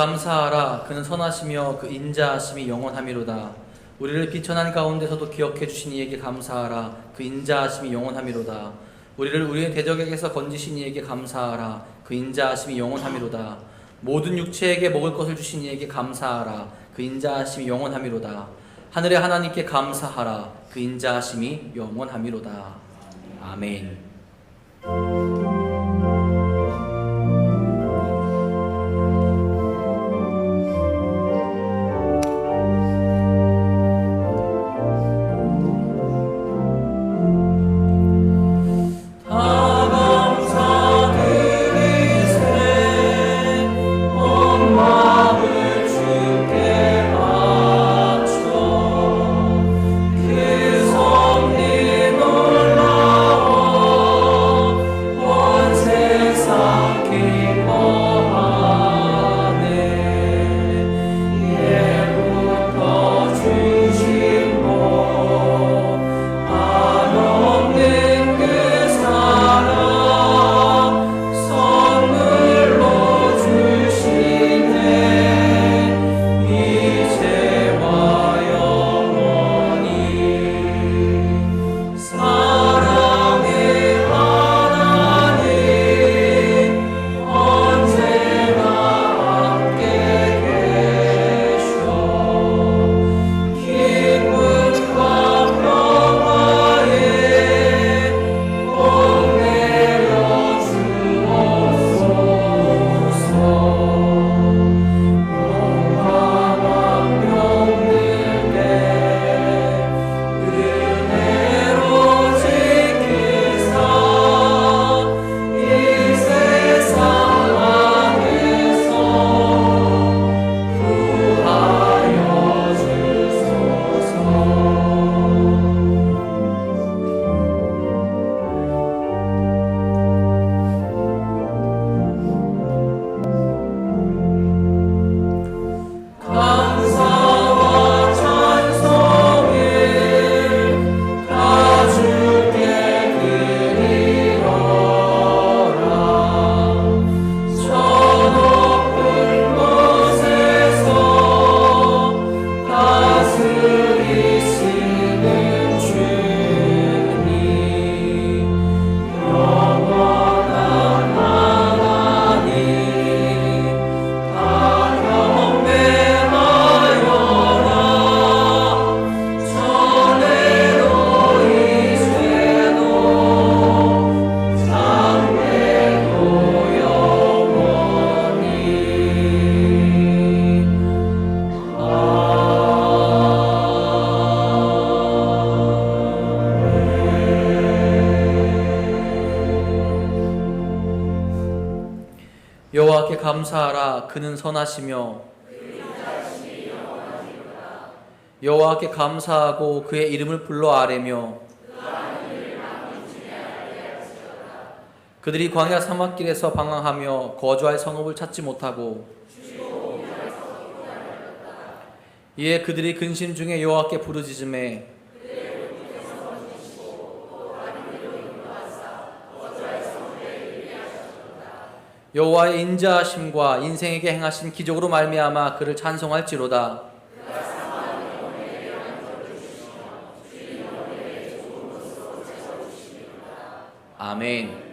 감사하라. 그는 선하시며 그 인자하심이 영원하미로다. 우리를 비천한 가운데서도 기억해 주신 이에게 감사하라. 그 인자하심이 영원하미로다. 우리를 우리의 대적에게서 건지신 이에게 감사하라. 그 인자하심이 영원하미로다. 모든 육체에게 먹을 것을 주신 이에게 감사하라. 그 인자하심이 영원하미로다. 하늘의 하나님께 감사하라. 그 인자하심이 영원하미로다. 아멘. 여호와께 감사하라. 그는 선하시며 여호와께 감사하고 그의 이름을 불러 아뢰며 그들이 광야 사막길에서 방황하며 거주할 성읍을 찾지 못하고 이에 그들이 근심 중에 여호와께 부르짖음에 여호와의 인자하심과 인생에게 행하신 기적으로 말미암아 그를 찬송할지로다. 아멘.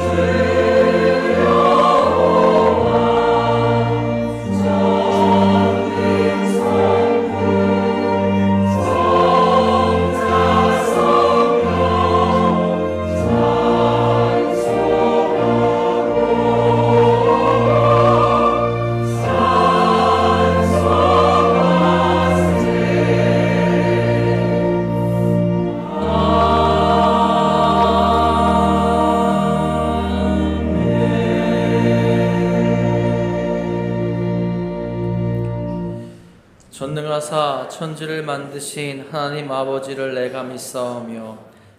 주 하사 천지를 만드신 하나님 아버지를 내가 믿사오며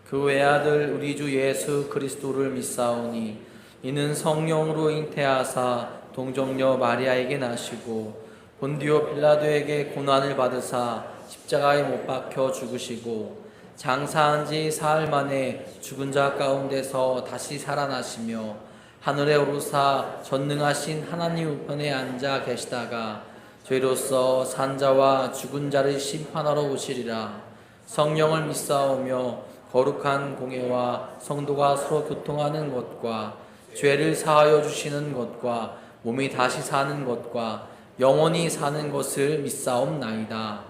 그 외아들 우리 주 예수 그리스도를 믿사오니 이는 성령으로 잉태하사 동정녀 마리아에게 나시고 본디오 빌라도에게 고난을 받으사 십자가에 못 박혀 죽으시고 장사한 지 사흘 만에 죽은 자 가운데서 다시 살아나시며 하늘에 오르사 전능하신 하나님 우편에 앉아 계시다가 죄로서 산자와 죽은 자를 심판하러 오시리라. 성령을 믿사오며 거룩한 공예와 성도가 서로 교통하는 것과 죄를 사하여 주시는 것과 몸이 다시 사는 것과 영원히 사는 것을 믿사옵나이다.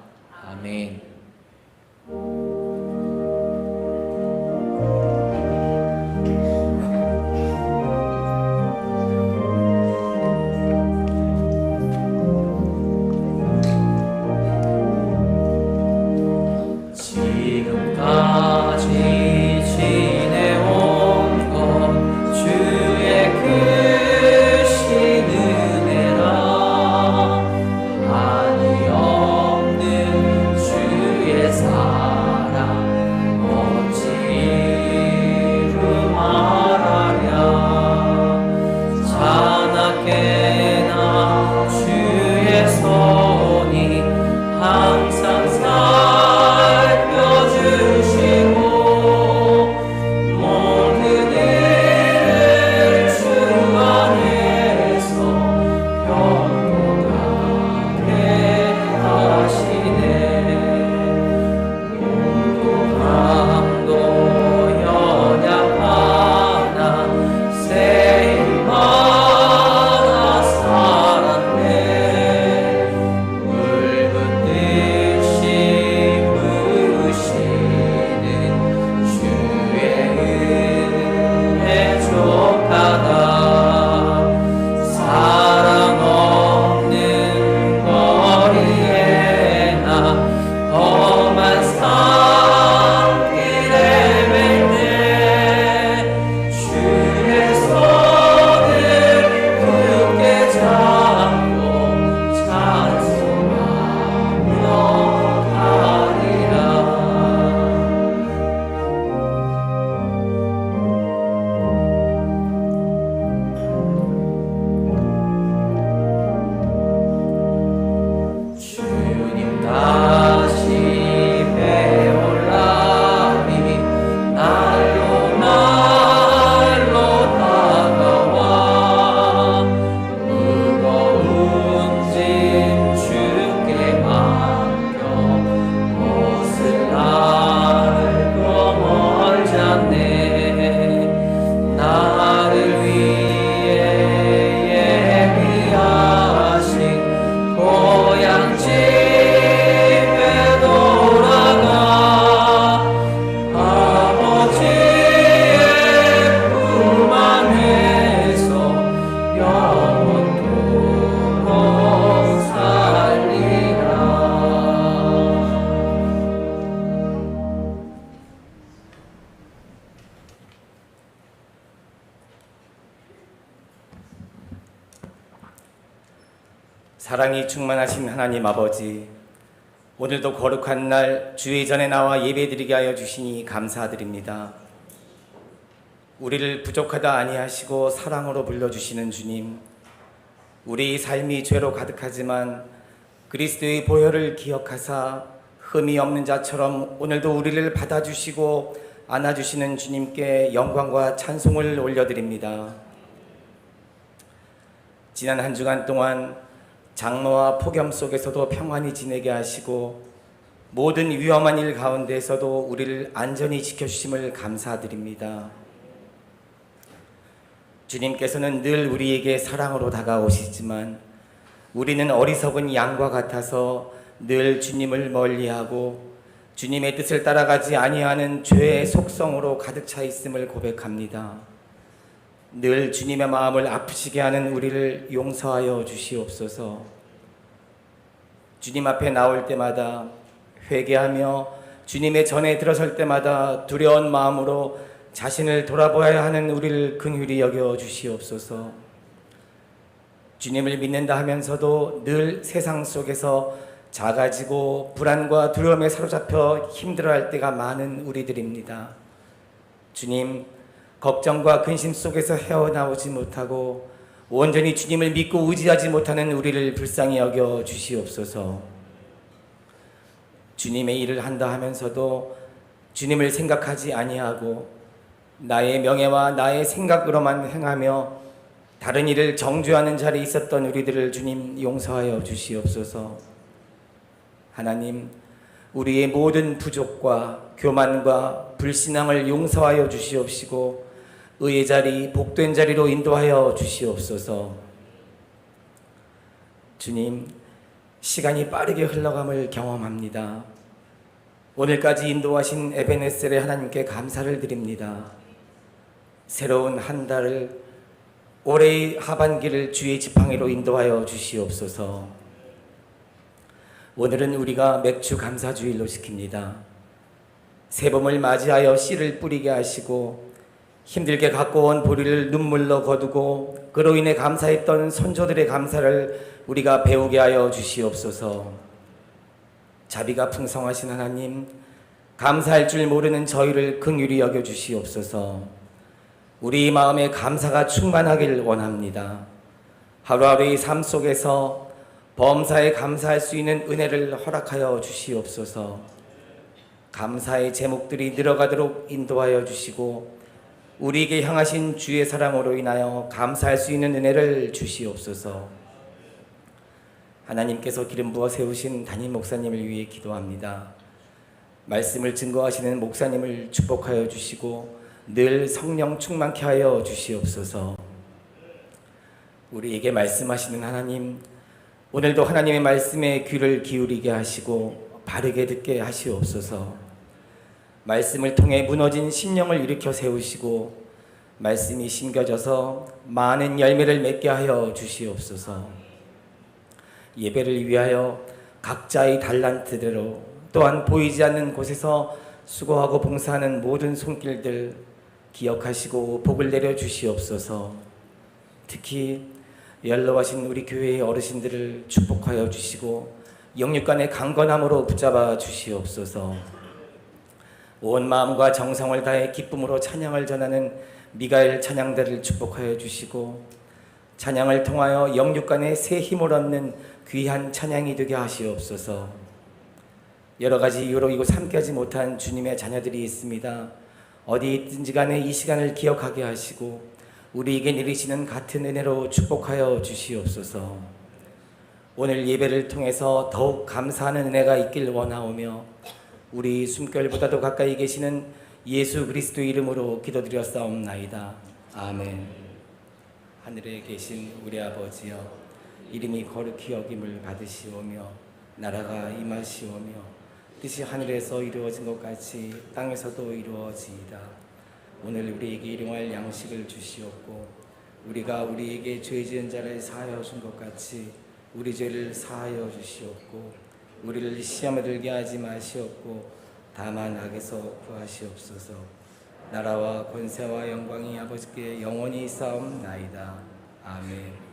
아멘. 사랑이 충만하신 하나님 아버지, 오늘도 거룩한 날 주의 전에 나와 예배드리게 하여 주시니 감사드립니다. 우리를 부족하다 아니하시고 사랑으로 불러주시는 주님, 우리 삶이 죄로 가득하지만 그리스도의 보혈을 기억하사 흠이 없는 자처럼 오늘도 우리를 받아주시고 안아주시는 주님께 영광과 찬송을 올려드립니다. 지난 한 주간 동안 장마와 폭염 속에서도 평안히 지내게 하시고 모든 위험한 일 가운데서도 우리를 안전히 지켜주심을 감사드립니다. 주님께서는 늘 우리에게 사랑으로 다가오시지만 우리는 어리석은 양과 같아서 늘 주님을 멀리하고 주님의 뜻을 따라가지 아니하는 죄의 속성으로 가득 차 있음을 고백합니다. 늘 주님의 마음을 아프시게 하는 우리를 용서하여 주시옵소서. 주님 앞에 나올 때마다 회개하며 주님의 전에 들어설 때마다 두려운 마음으로 자신을 돌아보아야 하는 우리를 긍휼히 여겨 주시옵소서. 주님을 믿는다 하면서도 늘 세상 속에서 작아지고 불안과 두려움에 사로잡혀 힘들어할 때가 많은 우리들입니다. 주님, 걱정과 근심 속에서 헤어나오지 못하고 온전히 주님을 믿고 의지하지 못하는 우리를 불쌍히 여겨 주시옵소서. 주님의 일을 한다 하면서도 주님을 생각하지 아니하고 나의 명예와 나의 생각으로만 행하며 다른 일을 정죄하는 자리에 있었던 우리들을 주님 용서하여 주시옵소서. 하나님, 우리의 모든 부족과 교만과 불신앙을 용서하여 주시옵시고 의의 자리, 복된 자리로 인도하여 주시옵소서. 주님, 시간이 빠르게 흘러감을 경험합니다. 오늘까지 인도하신 에베네셀의 하나님께 감사를 드립니다. 새로운 한 달을 올해의 하반기를 주의 지팡이로 인도하여 주시옵소서. 오늘은 우리가 맥주 감사주일로 지킵니다. 새봄을 맞이하여 씨를 뿌리게 하시고 힘들게 갖고 온 보리를 눈물로 거두고 그로 인해 감사했던 선조들의 감사를 우리가 배우게 하여 주시옵소서. 자비가 풍성하신 하나님, 감사할 줄 모르는 저희를 긍휼히 여겨 주시옵소서. 우리 마음에 감사가 충만하길 원합니다. 하루하루의 삶 속에서 범사에 감사할 수 있는 은혜를 허락하여 주시옵소서. 감사의 제목들이 늘어가도록 인도하여 주시고 우리에게 향하신 주의 사랑으로 인하여 감사할 수 있는 은혜를 주시옵소서. 하나님께서 기름 부어 세우신 담임 목사님을 위해 기도합니다. 말씀을 증거하시는 목사님을 축복하여 주시고 늘 성령 충만케 하여 주시옵소서. 우리에게 말씀하시는 하나님, 오늘도 하나님의 말씀에 귀를 기울이게 하시고 바르게 듣게 하시옵소서. 말씀을 통해 무너진 심령을 일으켜 세우시고 말씀이 심겨져서 많은 열매를 맺게 하여 주시옵소서. 예배를 위하여 각자의 달란트대로 또한 보이지 않는 곳에서 수고하고 봉사하는 모든 손길들 기억하시고 복을 내려 주시옵소서. 특히 연로하신 우리 교회의 어르신들을 축복하여 주시고 영육간의 강건함으로 붙잡아 주시옵소서. 온 마음과 정성을 다해 기쁨으로 찬양을 전하는 미가엘 찬양대를 축복하여 주시고 찬양을 통하여 영육간의 새 힘을 얻는 귀한 찬양이 되게 하시옵소서. 여러 가지 이유로 이곳 함께하지 못한 주님의 자녀들이 있습니다. 어디 있든지 간에 이 시간을 기억하게 하시고 우리에게 내리시는 같은 은혜로 축복하여 주시옵소서. 오늘 예배를 통해서 더욱 감사하는 은혜가 있길 원하오며 우리 숨결보다도 가까이 계시는 예수 그리스도 이름으로 기도드렸사옵나이다. 아멘. 하늘에 계신 우리 아버지여, 이름이 거룩히 여김을 받으시오며 나라가 임하시오며 뜻이 하늘에서 이루어진 것 같이 땅에서도 이루어지이다. 오늘 우리에게 일용할 양식을 주시옵고 우리가 우리에게 죄 지은 자를 사하여 준 것 같이 우리 죄를 사하여 주시옵고 우리를 시험에 들게 하지 마시옵고 다만 악에서 구하시옵소서. 나라와 권세와 영광이 아버지께 영원히 있사옵나이다. 아멘.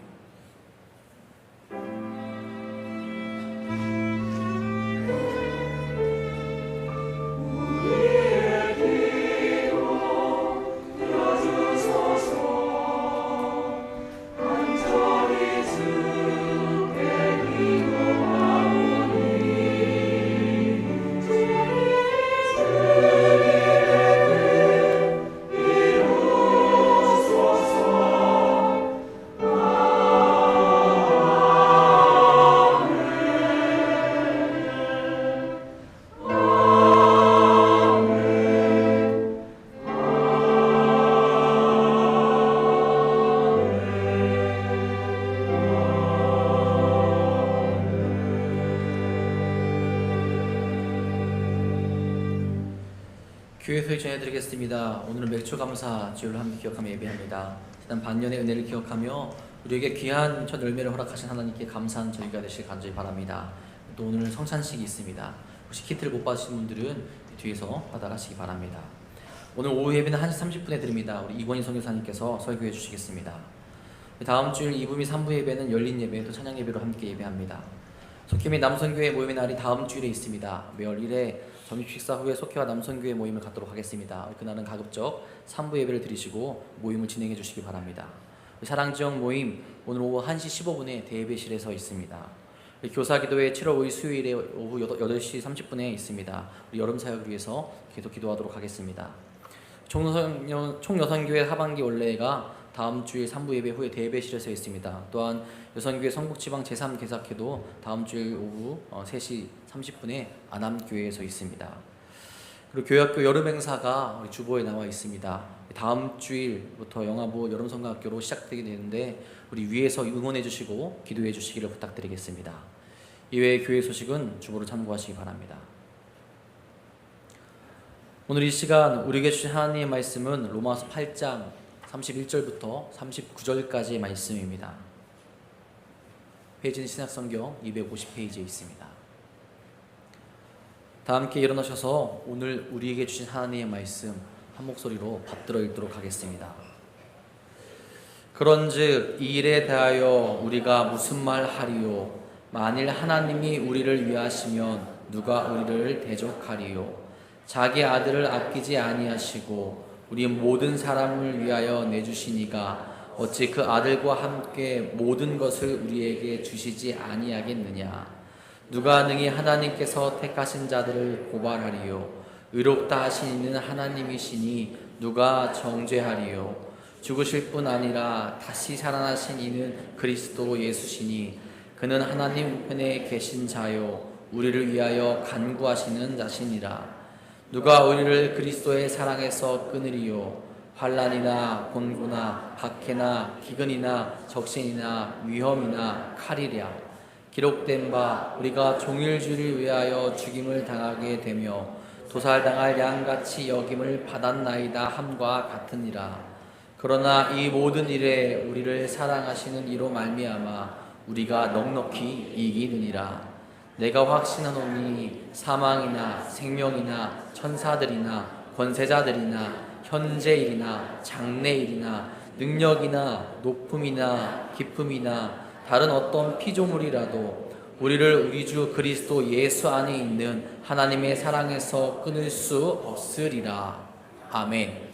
교회 소식 전해드리겠습니다. 오늘은 맥주감사 주일로 함께 기억하며 예배합니다. 지난 반년의 은혜를 기억하며 우리에게 귀한 첫 열매를 허락하신 하나님께 감사한 저희가 되실 간절히 바랍니다. 또 오늘은 성찬식이 있습니다. 혹시 키트를 못 받으신 분들은 뒤에서 받아가시기 바랍니다. 오늘 오후 예배는 1시 30분에 드립니다. 우리 이권희 선교사님께서 설교해 주시겠습니다. 다음 주일 2부 및 3부 예배는 열린 예배 또 찬양 예배로 함께 예배합니다. 속희 남선교회 모임의 날이 다음 주일에 있습니다. 매월 1회 점심 식사 후에 속희와 남선교회 모임을 갖도록 하겠습니다. 그날은 가급적 3부 예배를 드리시고 모임을 진행해 주시기 바랍니다. 사랑지역 모임 오늘 오후 1시 15분에 대예배실에서 있습니다. 교사기도회 7월 5일 수요일에 오후 8시 30분에 있습니다. 우리 여름 사역을 위해서 계속 기도하도록 하겠습니다. 총여성교회 하반기 원래가 다음 주일 3부 예배 후에 대예배실에서 있습니다. 또한 여성교회 성북지방 제3개사회도 다음 주일 오후 3시 30분에 안암교회에서 있습니다. 그리고 교회학교 여름 행사가 우리 주보에 나와 있습니다. 다음 주일부터 영화부 여름성가학교로 시작되게 되는데 우리 위에서 응원해 주시고 기도해 주시기를 부탁드리겠습니다. 이외의 교회 소식은 주보를 참고하시기 바랍니다. 오늘 이 시간 우리에게 주신 하나님의 말씀은 로마서 8장 31절부터 39절까지의 말씀입니다. 페이지는 신약성경 250페이지에 있습니다. 다 함께 일어나셔서 오늘 우리에게 주신 하나님의 말씀 한 목소리로 받들어 읽도록 하겠습니다. 그런즉 이 일에 대하여 우리가 무슨 말 하리요? 만일 하나님이 우리를 위하시면 누가 우리를 대적하리요? 자기 아들을 아끼지 아니하시고 우리 모든 사람을 위하여 내주시니가 어찌 그 아들과 함께 모든 것을 우리에게 주시지 아니하겠느냐? 누가 능히 하나님께서 택하신 자들을 고발하리요? 의롭다 하신 이는 하나님이시니 누가 정죄하리요? 죽으실 뿐 아니라 다시 살아나신 이는 그리스도 예수시니 그는 하나님 우편에 계신 자요 우리를 위하여 간구하시는 자시니라. 누가 우리를 그리스도의 사랑에서 끊으리요? 환난이나 곤고나 박해나 기근이나 적신이나 위험이나 칼이랴. 기록된 바 우리가 종일주를 위하여 죽임을 당하게 되며 도살당할 양같이 여김을 받았나이다 함과 같으니라. 그러나 이 모든 일에 우리를 사랑하시는 이로 말미암아 우리가 넉넉히 이기느니라. 내가 확신하노니 사망이나 생명이나 천사들이나 권세자들이나 현재일이나 장래일이나 능력이나 높음이나 깊음이나 다른 어떤 피조물이라도 우리를 우리 주 그리스도 예수 안에 있는 하나님의 사랑에서 끊을 수 없으리라. 아멘.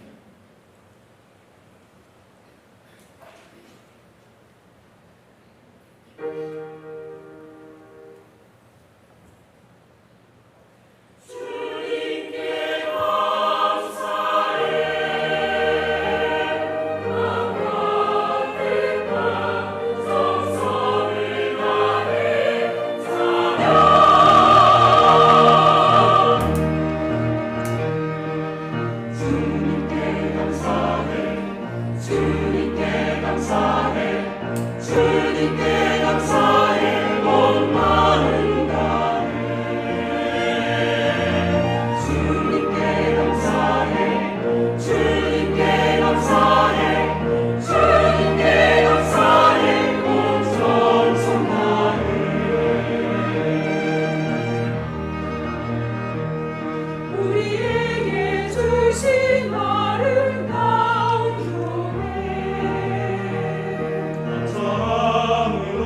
사랑으로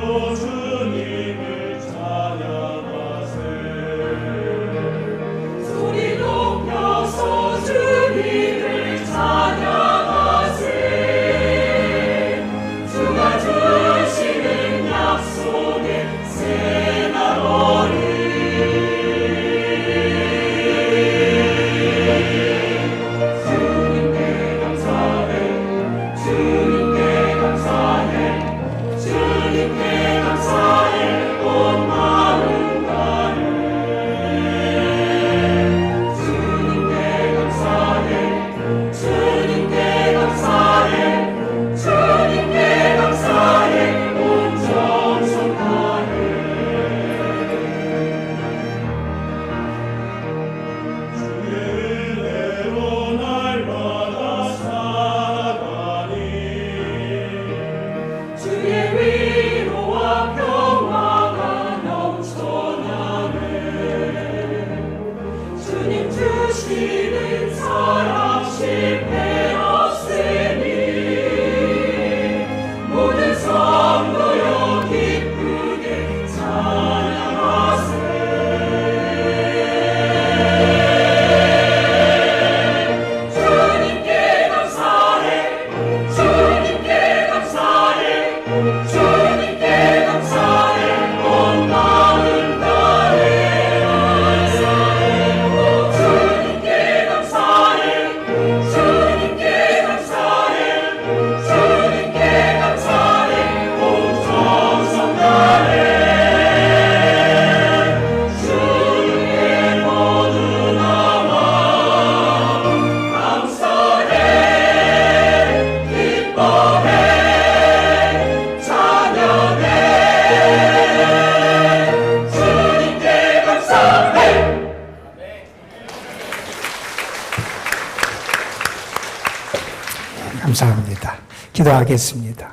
감사합니다. 기도하겠습니다.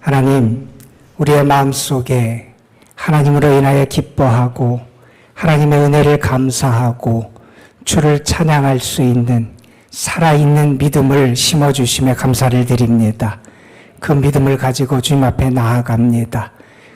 하나님, 우리의 마음속에 하나님으로 인하여 기뻐하고 하나님의 은혜를 감사하고 주를 찬양할 수 있는 살아있는 믿음을 심어주심에 감사를 드립니다. 그 믿음을 가지고 주님 앞에 나아갑니다.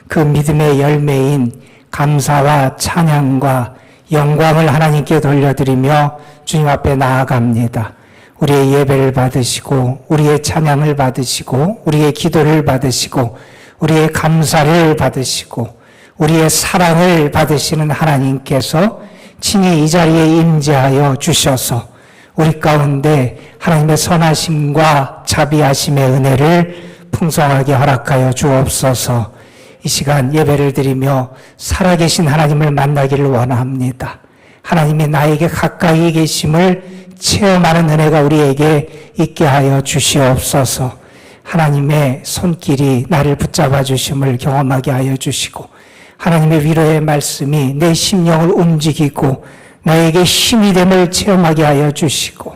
그 믿음의 열매인 감사와 찬양과 영광을 하나님께 돌려드리며 주님 앞에 나아갑니다. 우리의 예배를 받으시고 우리의 찬양을 받으시고 우리의 기도를 받으시고 우리의 감사를 받으시고 우리의 사랑을 받으시는 하나님께서 친히 이 자리에 임재하여 주셔서 우리 가운데 하나님의 선하심과 자비하심의 은혜를 풍성하게 허락하여 주옵소서. 이 시간 예배를 드리며 살아계신 하나님을 만나기를 원합니다. 하나님이 나에게 가까이 계심을 체험하는 은혜가 우리에게 있게 하여 주시옵소서. 하나님의 손길이 나를 붙잡아 주심을 경험하게 하여 주시고 하나님의 위로의 말씀이 내 심령을 움직이고 나에게 힘이 됨을 체험하게 하여 주시고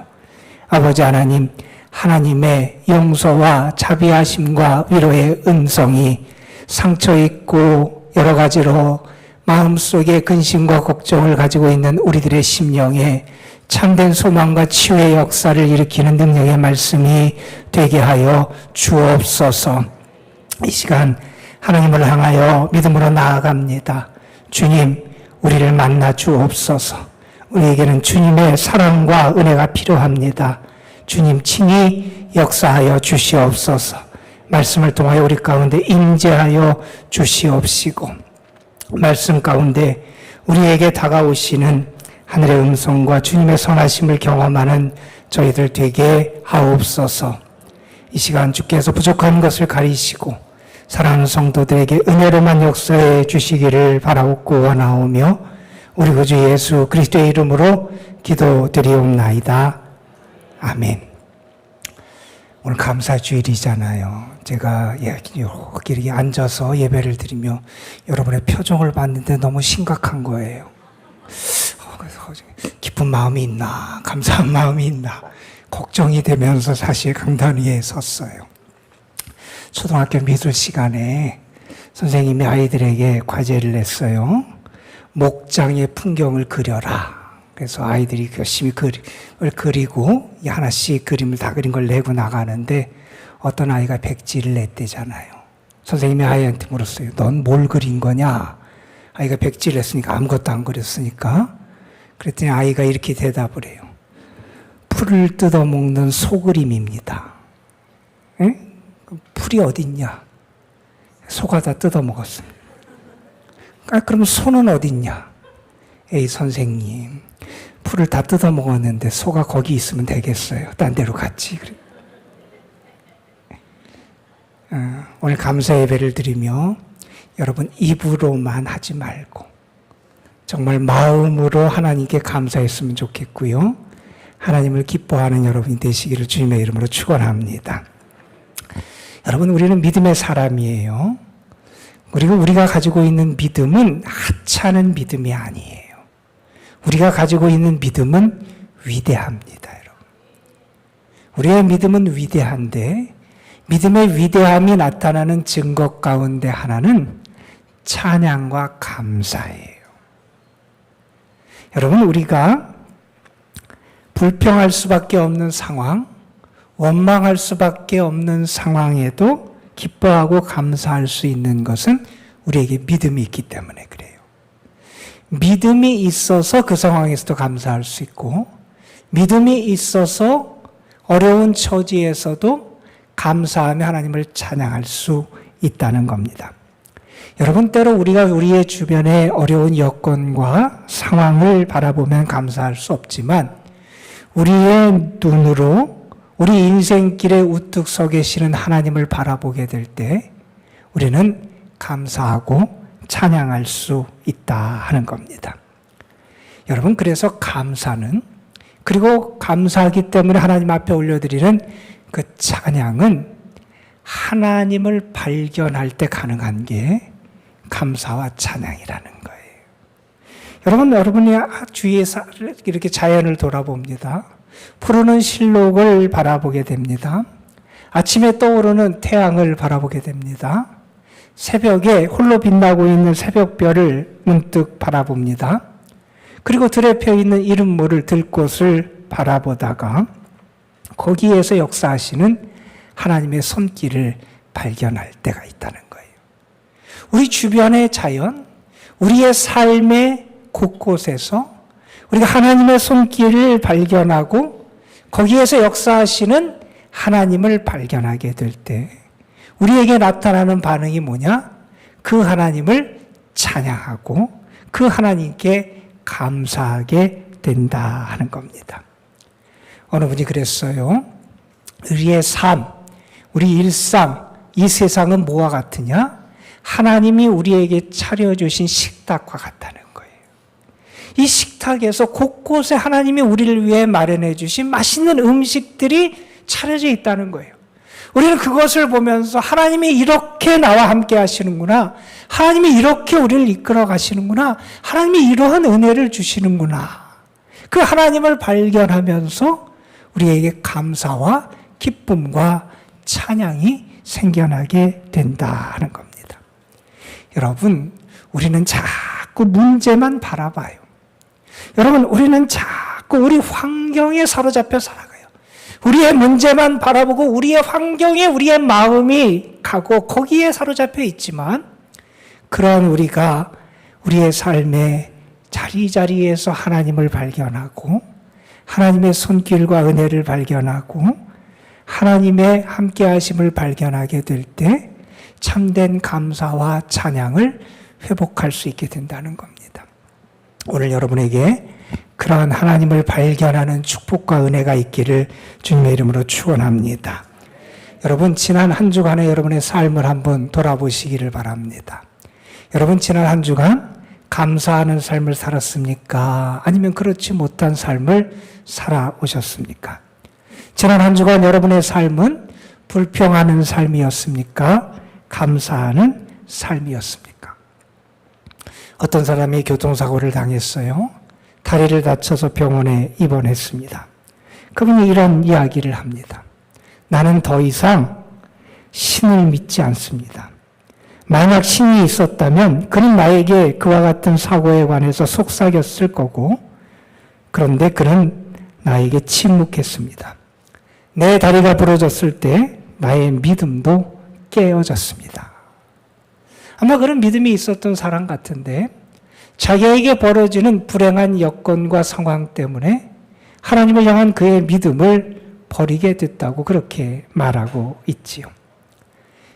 아버지 하나님, 하나님의 용서와 자비하심과 위로의 음성이 상처 있고 여러 가지로 마음속에 근심과 걱정을 가지고 있는 우리들의 심령에 참된 소망과 치유의 역사를 일으키는 능력의 말씀이 되게 하여 주옵소서. 이 시간 하나님을 향하여 믿음으로 나아갑니다. 주님, 우리를 만나 주옵소서. 우리에게는 주님의 사랑과 은혜가 필요합니다. 주님 친히 역사하여 주시옵소서. 말씀을 통하여 우리 가운데 임재하여 주시옵시고 말씀 가운데 우리에게 다가오시는 하늘의 음성과 주님의 선하심을 경험하는 저희들 되게 하옵소서. 이 시간 주께서 부족한 것을 가리시고 사랑하는 성도들에게 은혜로만 역사해 주시기를 바라옵고 원하오며 우리 구주 예수 그리스도의 이름으로 기도드리옵나이다. 아멘. 오늘 감사주일이잖아요. 제가 이렇게 앉아서 예배를 드리며 여러분의 표정을 봤는데 너무 심각한 거예요. 기쁜 마음이 있나, 감사한 마음이 있나, 걱정이 되면서 사실 강단 위에 섰어요. 초등학교 미술 시간에 선생님이 아이들에게 과제를 냈어요. 목장의 풍경을 그려라. 그래서 아이들이 열심히 그림을 그리고 하나씩 그림을 다 그린 걸 내고 나가는데 어떤 아이가 백지를 냈대잖아요. 선생님이 아이한테 물었어요. 넌 뭘 그린 거냐? 아이가 백지를 냈으니까 아무것도 안 그렸으니까. 그랬더니 아이가 이렇게 대답을 해요. 풀을 뜯어먹는 소그림입니다. 에? 풀이 어딨냐? 소가 다 뜯어먹었습니다. 그럼 소는 어딨냐? 에이 선생님, 풀을 다 뜯어먹었는데 소가 거기 있으면 되겠어요. 딴 데로 갔지. 오늘 감사 예배를 드리며 여러분 입으로만 하지 말고 정말 마음으로 하나님께 감사했으면 좋겠고요. 하나님을 기뻐하는 여러분이 되시기를 주님의 이름으로 축원합니다. 여러분, 우리는 믿음의 사람이에요. 그리고 우리가 가지고 있는 믿음은 하찮은 믿음이 아니에요. 우리가 가지고 있는 믿음은 위대합니다, 여러분. 우리의 믿음은 위대한데 믿음의 위대함이 나타나는 증거 가운데 하나는 찬양과 감사예요. 여러분, 우리가 불평할 수밖에 없는 상황, 원망할 수밖에 없는 상황에도 기뻐하고 감사할 수 있는 것은 우리에게 믿음이 있기 때문에 그래요. 믿음이 있어서 그 상황에서도 감사할 수 있고, 믿음이 있어서 어려운 처지에서도 감사하며 하나님을 찬양할 수 있다는 겁니다. 여러분, 때로 우리가 우리의 주변의 어려운 여건과 상황을 바라보면 감사할 수 없지만 우리의 눈으로 우리 인생길에 우뚝 서 계시는 하나님을 바라보게 될 때 우리는 감사하고 찬양할 수 있다 하는 겁니다. 여러분, 그래서 감사는, 그리고 감사하기 때문에 하나님 앞에 올려드리는 그 찬양은 하나님을 발견할 때 가능한 게 감사와 찬양이라는 거예요. 여러분이 주위에서 이렇게 자연을 돌아봅니다. 푸르는 실록을 바라보게 됩니다. 아침에 떠오르는 태양을 바라보게 됩니다. 새벽에 홀로 빛나고 있는 새벽별을 문득 바라봅니다. 그리고 들에 펴 있는 이름 모를 들꽃을 바라보다가 거기에서 역사하시는 하나님의 손길을 발견할 때가 있다는 거예요. 우리 주변의 자연, 우리의 삶의 곳곳에서 우리가 하나님의 손길을 발견하고 거기에서 역사하시는 하나님을 발견하게 될 때 우리에게 나타나는 반응이 뭐냐? 그 하나님을 찬양하고 그 하나님께 감사하게 된다 하는 겁니다. 어느 분이 그랬어요. 우리의 삶, 우리 일상, 이 세상은 뭐와 같으냐? 하나님이 우리에게 차려주신 식탁과 같다는 거예요. 이 식탁에서 곳곳에 하나님이 우리를 위해 마련해 주신 맛있는 음식들이 차려져 있다는 거예요. 우리는 그것을 보면서 하나님이 이렇게 나와 함께 하시는구나. 하나님이 이렇게 우리를 이끌어 가시는구나. 하나님이 이러한 은혜를 주시는구나. 그 하나님을 발견하면서 우리에게 감사와 기쁨과 찬양이 생겨나게 된다 하는 겁니다. 여러분, 우리는 자꾸 문제만 바라봐요. 여러분, 우리는 자꾸 우리 환경에 사로잡혀 살아가요. 우리의 문제만 바라보고 우리의 환경에 우리의 마음이 가고 거기에 사로잡혀 있지만 그러한 우리가 우리의 삶의 자리자리에서 하나님을 발견하고 하나님의 손길과 은혜를 발견하고 하나님의 함께하심을 발견하게 될 때 참된 감사와 찬양을 회복할 수 있게 된다는 겁니다. 오늘 여러분에게 그러한 하나님을 발견하는 축복과 은혜가 있기를 주님의 이름으로 축원합니다. 여러분, 지난 한 주간의 여러분의 삶을 한번 돌아보시기를 바랍니다. 여러분, 지난 한 주간 감사하는 삶을 살았습니까? 아니면 그렇지 못한 삶을 살아오셨습니까? 지난 한 주간 여러분의 삶은 불평하는 삶이었습니까? 감사하는 삶이었습니까? 어떤 사람이 교통사고를 당했어요. 다리를 다쳐서 병원에 입원했습니다. 그분이 이런 이야기를 합니다. 나는 더 이상 신을 믿지 않습니다. 만약 신이 있었다면 그는 나에게 그와 같은 사고에 관해서 속삭였을 거고, 그런데 그는 나에게 침묵했습니다. 내 다리가 부러졌을 때 나의 믿음도 깨어졌습니다. 아마 그런 믿음이 있었던 사람 같은데 자기에게 벌어지는 불행한 여건과 상황 때문에 하나님을 향한 그의 믿음을 버리게 됐다고 그렇게 말하고 있지요.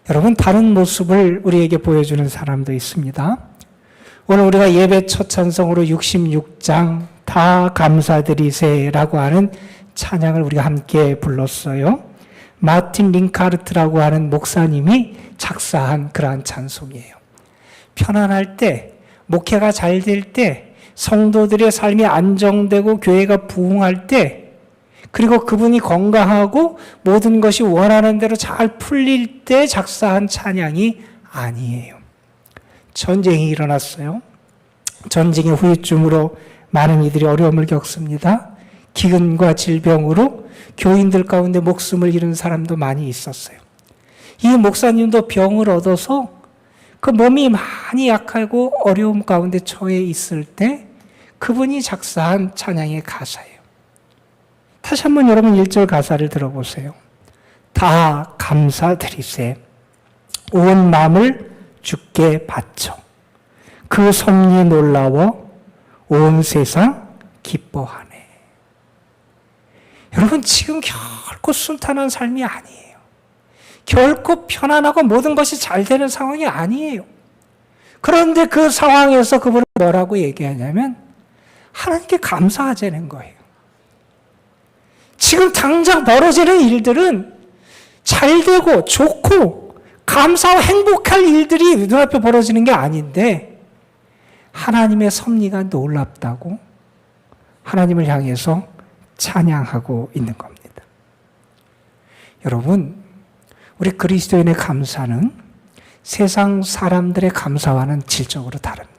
여러분, 다른 모습을 우리에게 보여주는 사람도 있습니다. 오늘 우리가 예배 첫 찬송으로 66장 다 감사드리세라고 하는 찬양을 우리가 함께 불렀어요. 마틴 링카르트라고 하는 목사님이 작사한 그러한 찬송이에요. 편안할 때, 목회가 잘 될 때, 성도들의 삶이 안정되고 교회가 부흥할 때, 그리고 그분이 건강하고 모든 것이 원하는 대로 잘 풀릴 때 작사한 찬양이 아니에요. 전쟁이 일어났어요. 전쟁의 후유증으로 많은 이들이 어려움을 겪습니다. 기근과 질병으로 교인들 가운데 목숨을 잃은 사람도 많이 있었어요. 이 목사님도 병을 얻어서 그 몸이 많이 약하고 어려움 가운데 처해 있을 때 그분이 작사한 찬양의 가사예요. 다시 한번 여러분 1절 가사를 들어보세요. 다 감사드리세. 온 마음을 주께 바쳐. 그 섭리 놀라워 온 세상 기뻐하네. 여러분, 지금 결코 순탄한 삶이 아니에요. 결코 편안하고 모든 것이 잘 되는 상황이 아니에요. 그런데 그 상황에서 그분은 뭐라고 얘기하냐면 하나님께 감사하자는 거예요. 지금 당장 벌어지는 일들은 잘 되고 좋고 감사하고 행복할 일들이 눈앞에 벌어지는 게 아닌데 하나님의 섭리가 놀랍다고 하나님을 향해서 찬양하고 있는 겁니다. 여러분, 우리 그리스도인의 감사는 세상 사람들의 감사와는 질적으로 다릅니다.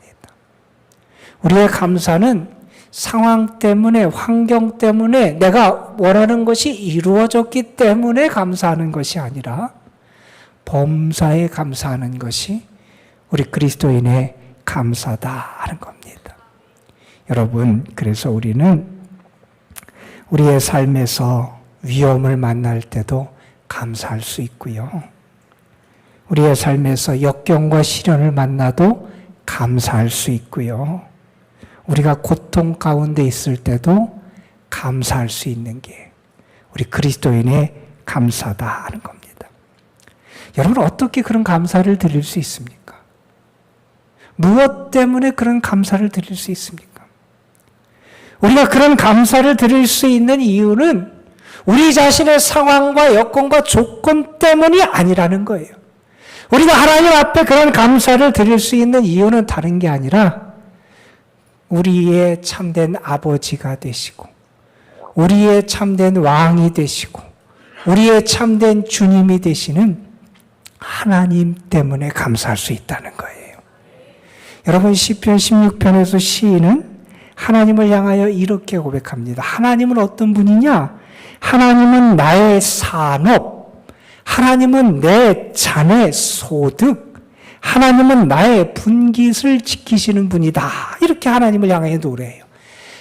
우리의 감사는 상황 때문에, 환경 때문에 내가 원하는 것이 이루어졌기 때문에 감사하는 것이 아니라 범사에 감사하는 것이 우리 그리스도인의 감사다 하는 겁니다. 여러분, 그래서 우리는 우리의 삶에서 위험을 만날 때도 감사할 수 있고요. 우리의 삶에서 역경과 시련을 만나도 감사할 수 있고요. 우리가 고통 가운데 있을 때도 감사할 수 있는 게 우리 그리스도인의 감사다 하는 겁니다. 여러분, 어떻게 그런 감사를 드릴 수 있습니까? 무엇 때문에 그런 감사를 드릴 수 있습니까? 우리가 그런 감사를 드릴 수 있는 이유는 우리 자신의 상황과 여건과 조건 때문이 아니라는 거예요. 우리가 하나님 앞에 그런 감사를 드릴 수 있는 이유는 다른 게 아니라 우리의 참된 아버지가 되시고 우리의 참된 왕이 되시고 우리의 참된 주님이 되시는 하나님 때문에 감사할 수 있다는 거예요. 여러분, 시편 16편에서 시인은 하나님을 향하여 이렇게 고백합니다. 하나님은 어떤 분이냐? 하나님은 나의 산업, 하나님은 내 자네 소득, 하나님은 나의 분깃을 지키시는 분이다. 이렇게 하나님을 향하여 노래해요.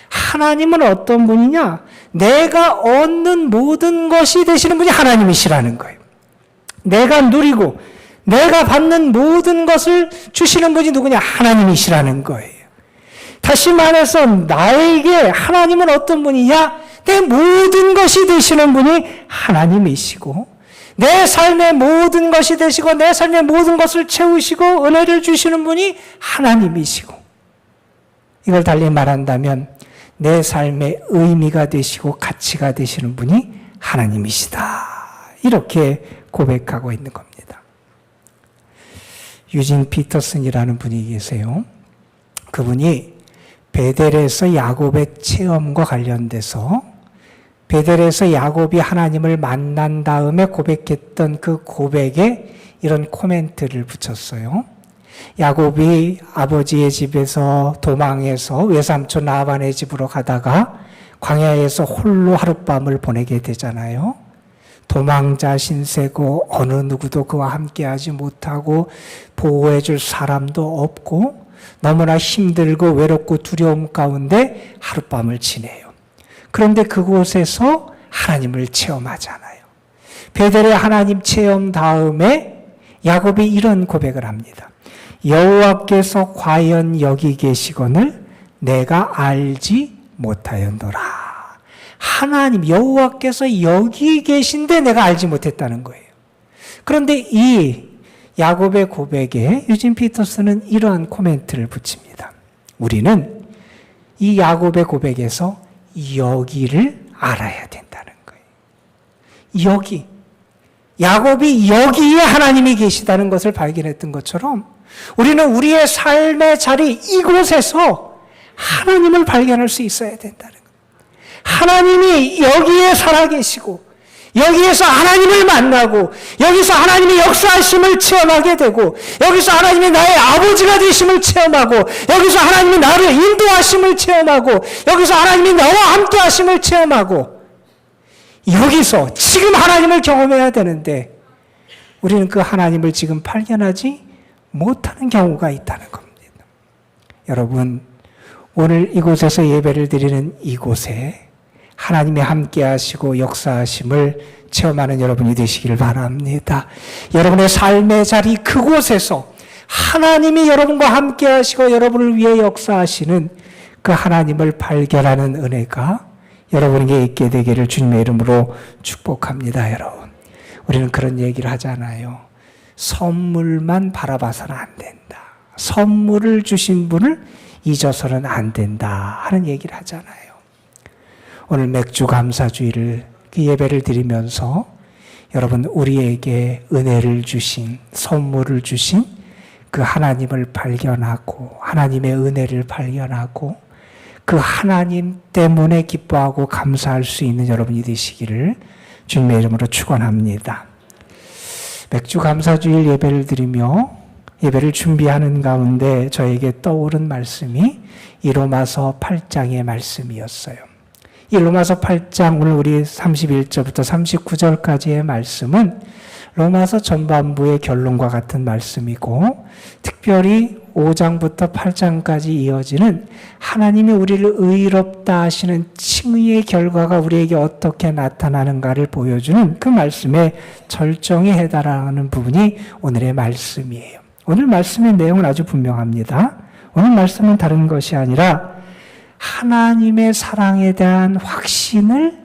하나님은 어떤 분이냐? 내가 얻는 모든 것이 되시는 분이 하나님이시라는 거예요. 내가 누리고 내가 받는 모든 것을 주시는 분이 누구냐? 하나님이시라는 거예요. 다시 말해서 나에게 하나님은 어떤 분이냐? 내 모든 것이 되시는 분이 하나님이시고 내 삶의 모든 것이 되시고 내 삶의 모든 것을 채우시고 은혜를 주시는 분이 하나님이시고 이걸 달리 말한다면 내 삶의 의미가 되시고 가치가 되시는 분이 하나님이시다. 이렇게 고백하고 있는 겁니다. 유진 피터슨이라는 분이 계세요. 그분이 베델에서 야곱의 체험과 관련돼서 베델에서 야곱이 하나님을 만난 다음에 고백했던 그 고백에 이런 코멘트를 붙였어요. 야곱이 아버지의 집에서 도망해서 외삼촌 라반의 집으로 가다가 광야에서 홀로 하룻밤을 보내게 되잖아요. 도망자 신세고 어느 누구도 그와 함께하지 못하고 보호해 줄 사람도 없고 너무나 힘들고 외롭고 두려움 가운데 하룻밤을 지내요. 그런데 그곳에서 하나님을 체험하잖아요. 베델의 하나님 체험 다음에 야곱이 이런 고백을 합니다. 여호와께서 과연 여기 계시거늘 내가 알지 못하였노라. 하나님 여호와께서 여기 계신데 내가 알지 못했다는 거예요. 그런데 이 야곱의 고백에 유진 피터슨은 이러한 코멘트를 붙입니다. 우리는 이 야곱의 고백에서 여기를 알아야 된다는 거예요. 여기. 야곱이 여기에 하나님이 계시다는 것을 발견했던 것처럼 우리는 우리의 삶의 자리 이곳에서 하나님을 발견할 수 있어야 된다는 거예요. 하나님이 여기에 살아계시고 여기에서 하나님을 만나고 여기서 하나님의 역사하심을 체험하게 되고 여기서 하나님이 나의 아버지가 되심을 체험하고 여기서 하나님이 나를 인도하심을 체험하고 여기서 하나님이 나와 함께 하심을 체험하고 여기서 지금 하나님을 경험해야 되는데 우리는 그 하나님을 지금 발견하지 못하는 경우가 있다는 겁니다. 여러분, 오늘 이곳에서 예배를 드리는 이곳에 하나님이 함께 하시고 역사하심을 체험하는 여러분이 되시기를 바랍니다. 여러분의 삶의 자리 그곳에서 하나님이 여러분과 함께 하시고 여러분을 위해 역사하시는 그 하나님을 발견하는 은혜가 여러분에게 있게 되기를 주님의 이름으로 축복합니다. 여러분, 우리는 그런 얘기를 하잖아요. 선물만 바라봐서는 안 된다. 선물을 주신 분을 잊어서는 안 된다 하는 얘기를 하잖아요. 오늘 맥주 감사주의를 그 예배를 드리면서 여러분 우리에게 은혜를 주신 선물을 주신 그 하나님을 발견하고 하나님의 은혜를 발견하고 그 하나님 때문에 기뻐하고 감사할 수 있는 여러분이 되시기를 주님의 이름으로 축원합니다. 맥주 감사주일 예배를 드리며 예배를 준비하는 가운데 저에게 떠오른 말씀이 이 로마서 8장의 말씀이었어요. 이 로마서 8장 오늘 우리 31절부터 39절까지의 말씀은 로마서 전반부의 결론과 같은 말씀이고 특별히 5장부터 8장까지 이어지는 하나님이 우리를 의롭다 하시는 칭의의 결과가 우리에게 어떻게 나타나는가를 보여주는 그 말씀의 절정에 해당하는 부분이 오늘의 말씀이에요. 오늘 말씀의 내용은 아주 분명합니다. 오늘 말씀은 다른 것이 아니라 하나님의 사랑에 대한 확신을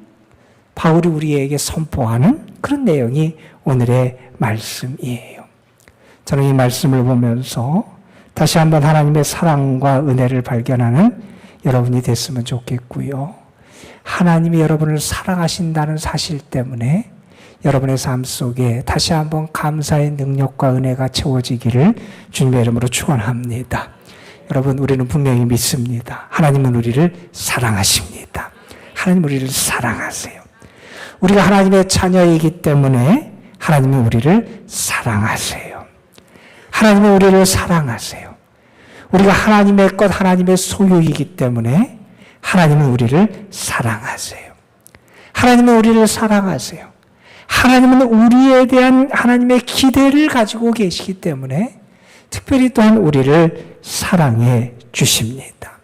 바울이 우리에게 선포하는 그런 내용이 오늘의 말씀이에요. 저는 이 말씀을 보면서 다시 한번 하나님의 사랑과 은혜를 발견하는 여러분이 됐으면 좋겠고요. 하나님이 여러분을 사랑하신다는 사실 때문에 여러분의 삶 속에 다시 한번 감사의 능력과 은혜가 채워지기를 주님의 이름으로 축원합니다. 여러분 우리는 분명히 믿습니다. 하나님은 우리를 사랑하십니다. 하나님 우리를 사랑하세요. 우리가 하나님의 자녀이기 때문에 하나님은 우리를 사랑하세요. 하나님은 우리를 사랑하세요. 우리가 하나님의 것, 하나님의 소유이기 때문에 하나님은 우리를 사랑하세요. 하나님은 우리를 사랑하세요. 하나님은 우리에 대한 하나님의 기대를 가지고 계시기 때문에 특별히 또한 우리를 사랑해 주십니다.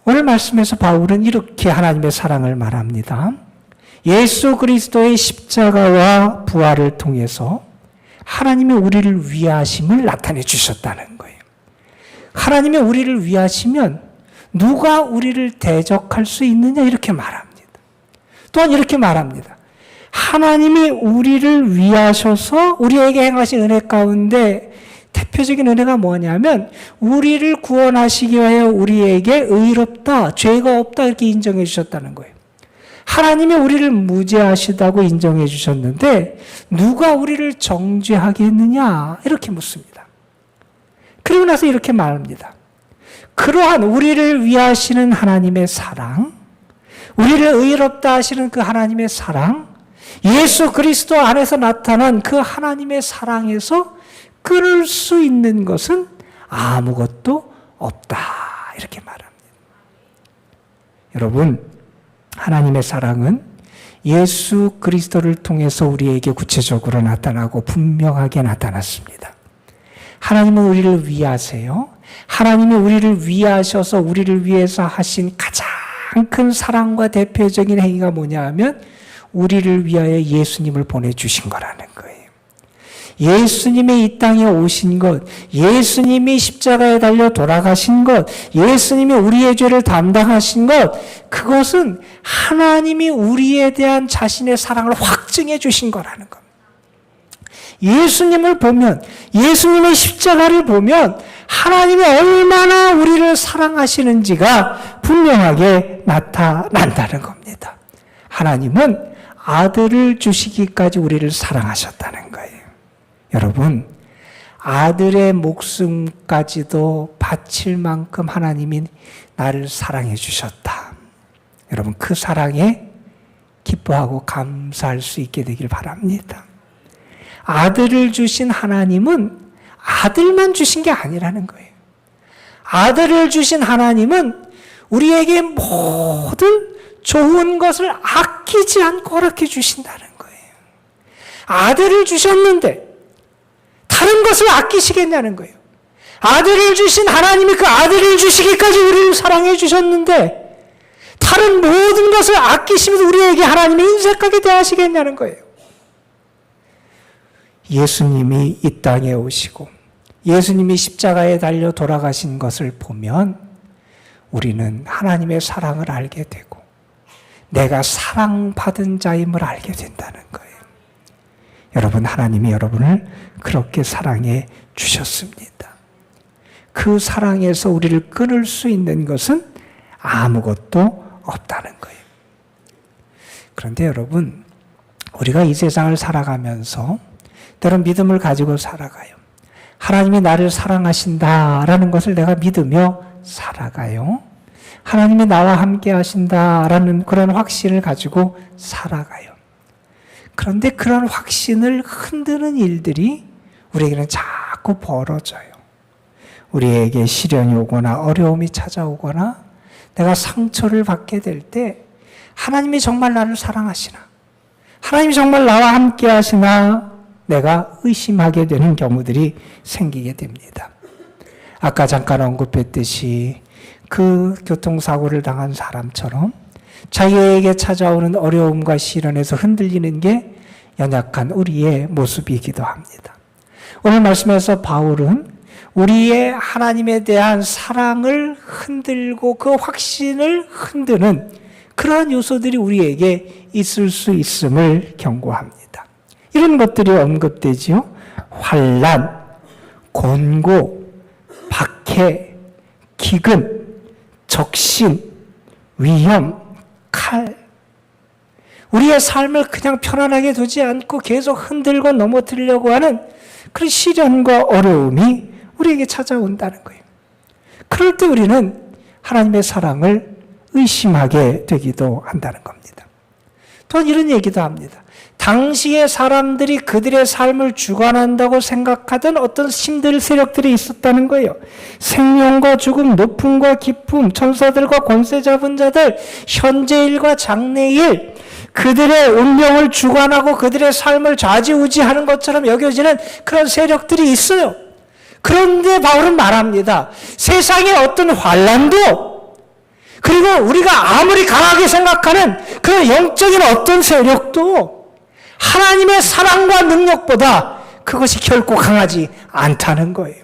오늘 말씀에서 바울은 이렇게 하나님의 사랑을 말합니다. 예수 그리스도의 십자가와 부활을 통해서 하나님이 우리를 위하심을 나타내 주셨다는 거예요. 하나님이 우리를 위하시면 누가 우리를 대적할 수 있느냐 이렇게 말합니다. 또한 이렇게 말합니다. 하나님이 우리를 위하셔서 우리에게 행하신 은혜 가운데 대표적인 은혜가 뭐냐면 우리를 구원하시기 위하여 우리에게 의롭다, 죄가 없다 이렇게 인정해 주셨다는 거예요. 하나님이 우리를 무죄하시다고 인정해 주셨는데 누가 우리를 정죄하겠느냐 이렇게 묻습니다. 그리고 나서 이렇게 말합니다. 그러한 우리를 위하시는 하나님의 사랑, 우리를 의롭다 하시는 그 하나님의 사랑, 예수 그리스도 안에서 나타난 그 하나님의 사랑에서 끊을 수 있는 것은 아무것도 없다 이렇게 말합니다. 여러분 하나님의 사랑은 예수 그리스도를 통해서 우리에게 구체적으로 나타나고 분명하게 나타났습니다. 하나님은 우리를 위하세요. 하나님이 우리를 위하셔서 우리를 위해서 하신 가장 큰 사랑과 대표적인 행위가 뭐냐 하면 우리를 위하여 예수님을 보내주신 거라는 거예요. 예수님이 이 땅에 오신 것, 예수님이 십자가에 달려 돌아가신 것, 예수님이 우리의 죄를 담당하신 것, 그것은 하나님이 우리에 대한 자신의 사랑을 확증해 주신 거라는 겁니다. 예수님을 보면, 예수님의 십자가를 보면 하나님이 얼마나 우리를 사랑하시는지가 분명하게 나타난다는 겁니다. 하나님은 아들을 주시기까지 우리를 사랑하셨다는 거예요. 여러분, 아들의 목숨까지도 바칠 만큼 하나님이 나를 사랑해 주셨다. 여러분, 그 사랑에 기뻐하고 감사할 수 있게 되길 바랍니다. 아들을 주신 하나님은 아들만 주신 게 아니라는 거예요. 아들을 주신 하나님은 우리에게 모든 좋은 것을 아끼지 않고 허락해 주신다는 거예요. 아들을 주셨는데 다른 것을 아끼시겠냐는 거예요. 아들을 주신 하나님이 그 아들을 주시기까지 우리를 사랑해 주셨는데 다른 모든 것을 아끼시면서 우리에게 하나님이 인색하게 대하시겠냐는 거예요. 예수님이 이 땅에 오시고 예수님이 십자가에 달려 돌아가신 것을 보면 우리는 하나님의 사랑을 알게 되고 내가 사랑받은 자임을 알게 된다는 거예요. 여러분, 하나님이 여러분을 그렇게 사랑해 주셨습니다. 그 사랑에서 우리를 끊을 수 있는 것은 아무것도 없다는 거예요. 그런데 여러분, 우리가 이 세상을 살아가면서 때론 믿음을 가지고 살아가요. 하나님이 나를 사랑하신다라는 것을 내가 믿으며 살아가요. 하나님이 나와 함께 하신다라는 그런 확신을 가지고 살아가요. 그런데 그런 확신을 흔드는 일들이 우리에게는 자꾸 벌어져요. 우리에게 시련이 오거나 어려움이 찾아오거나 내가 상처를 받게 될 때 하나님이 정말 나를 사랑하시나? 하나님이 정말 나와 함께 하시나? 내가 의심하게 되는 경우들이 생기게 됩니다. 아까 잠깐 언급했듯이 그 교통사고를 당한 사람처럼 자기에게 찾아오는 어려움과 시련에서 흔들리는 게 연약한 우리의 모습이기도 합니다. 오늘 말씀에서 바울은 우리의 하나님에 대한 사랑을 흔들고 그 확신을 흔드는 그러한 요소들이 우리에게 있을 수 있음을 경고합니다. 이런 것들이 언급되지요. 환난, 곤고, 박해, 기근, 적신, 위험, 칼. 우리의 삶을 그냥 편안하게 두지 않고 계속 흔들고 넘어뜨리려고 하는 그런 시련과 어려움이 우리에게 찾아온다는 거예요. 그럴 때 우리는 하나님의 사랑을 의심하게 되기도 한다는 겁니다. 또한 이런 얘기도 합니다. 당시의 사람들이 그들의 삶을 주관한다고 생각하던 어떤 힘들 세력들이 있었다는 거예요. 생명과 죽음, 높음과 깊음, 천사들과 권세 잡은 자들, 현재일과 장래일, 그들의 운명을 주관하고 그들의 삶을 좌지우지하는 것처럼 여겨지는 그런 세력들이 있어요. 그런데 바울은 말합니다. 세상의 어떤 환난도 그리고 우리가 아무리 강하게 생각하는 그런 영적인 어떤 세력도 하나님의 사랑과 능력보다 그것이 결코 강하지 않다는 거예요.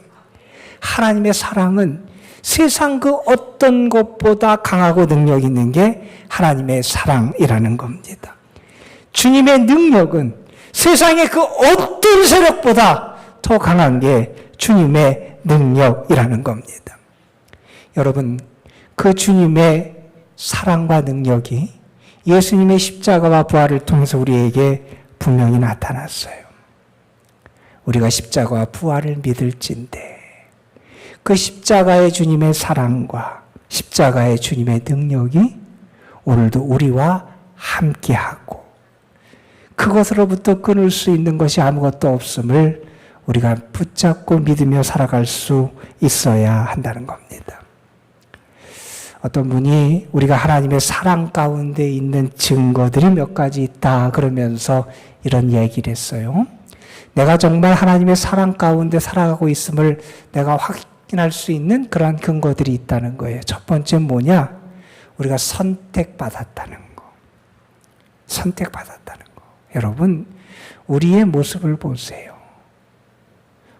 하나님의 사랑은 세상 그 어떤 것보다 강하고 능력 있는 게 하나님의 사랑이라는 겁니다. 주님의 능력은 세상의 그 어떤 세력보다 더 강한 게 주님의 능력이라는 겁니다. 여러분, 그 주님의 사랑과 능력이 예수님의 십자가와 부활을 통해서 우리에게 분명히 나타났어요. 우리가 십자가와 부활을 믿을진데 그 십자가의 주님의 사랑과 십자가의 주님의 능력이 오늘도 우리와 함께하고 그것으로부터 끊을 수 있는 것이 아무것도 없음을 우리가 붙잡고 믿으며 살아갈 수 있어야 한다는 겁니다. 어떤 분이 우리가 하나님의 사랑 가운데 있는 증거들이 몇 가지 있다 그러면서 이런 얘기를 했어요. 내가 정말 하나님의 사랑 가운데 살아가고 있음을 내가 확인할 수 있는 그러한 근거들이 있다는 거예요. 첫 번째 뭐냐? 우리가 선택받았다는 거. 선택받았다는 거. 여러분, 우리의 모습을 보세요.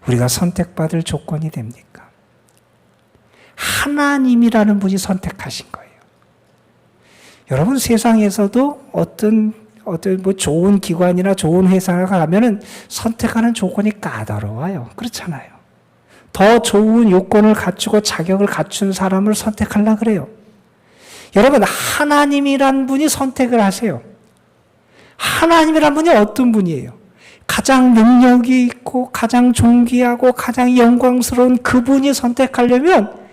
우리가 선택받을 조건이 됩니까? 하나님이라는 분이 선택하신 거예요. 여러분, 세상에서도 어떤 뭐 좋은 기관이나 좋은 회사에 가면은 선택하는 조건이 까다로워요. 그렇잖아요. 더 좋은 요건을 갖추고 자격을 갖춘 사람을 선택하려고 그래요. 여러분, 하나님이란 분이 선택을 하세요. 하나님이란 분이 어떤 분이에요? 가장 능력이 있고 가장 존귀하고 가장 영광스러운 그분이 선택하려면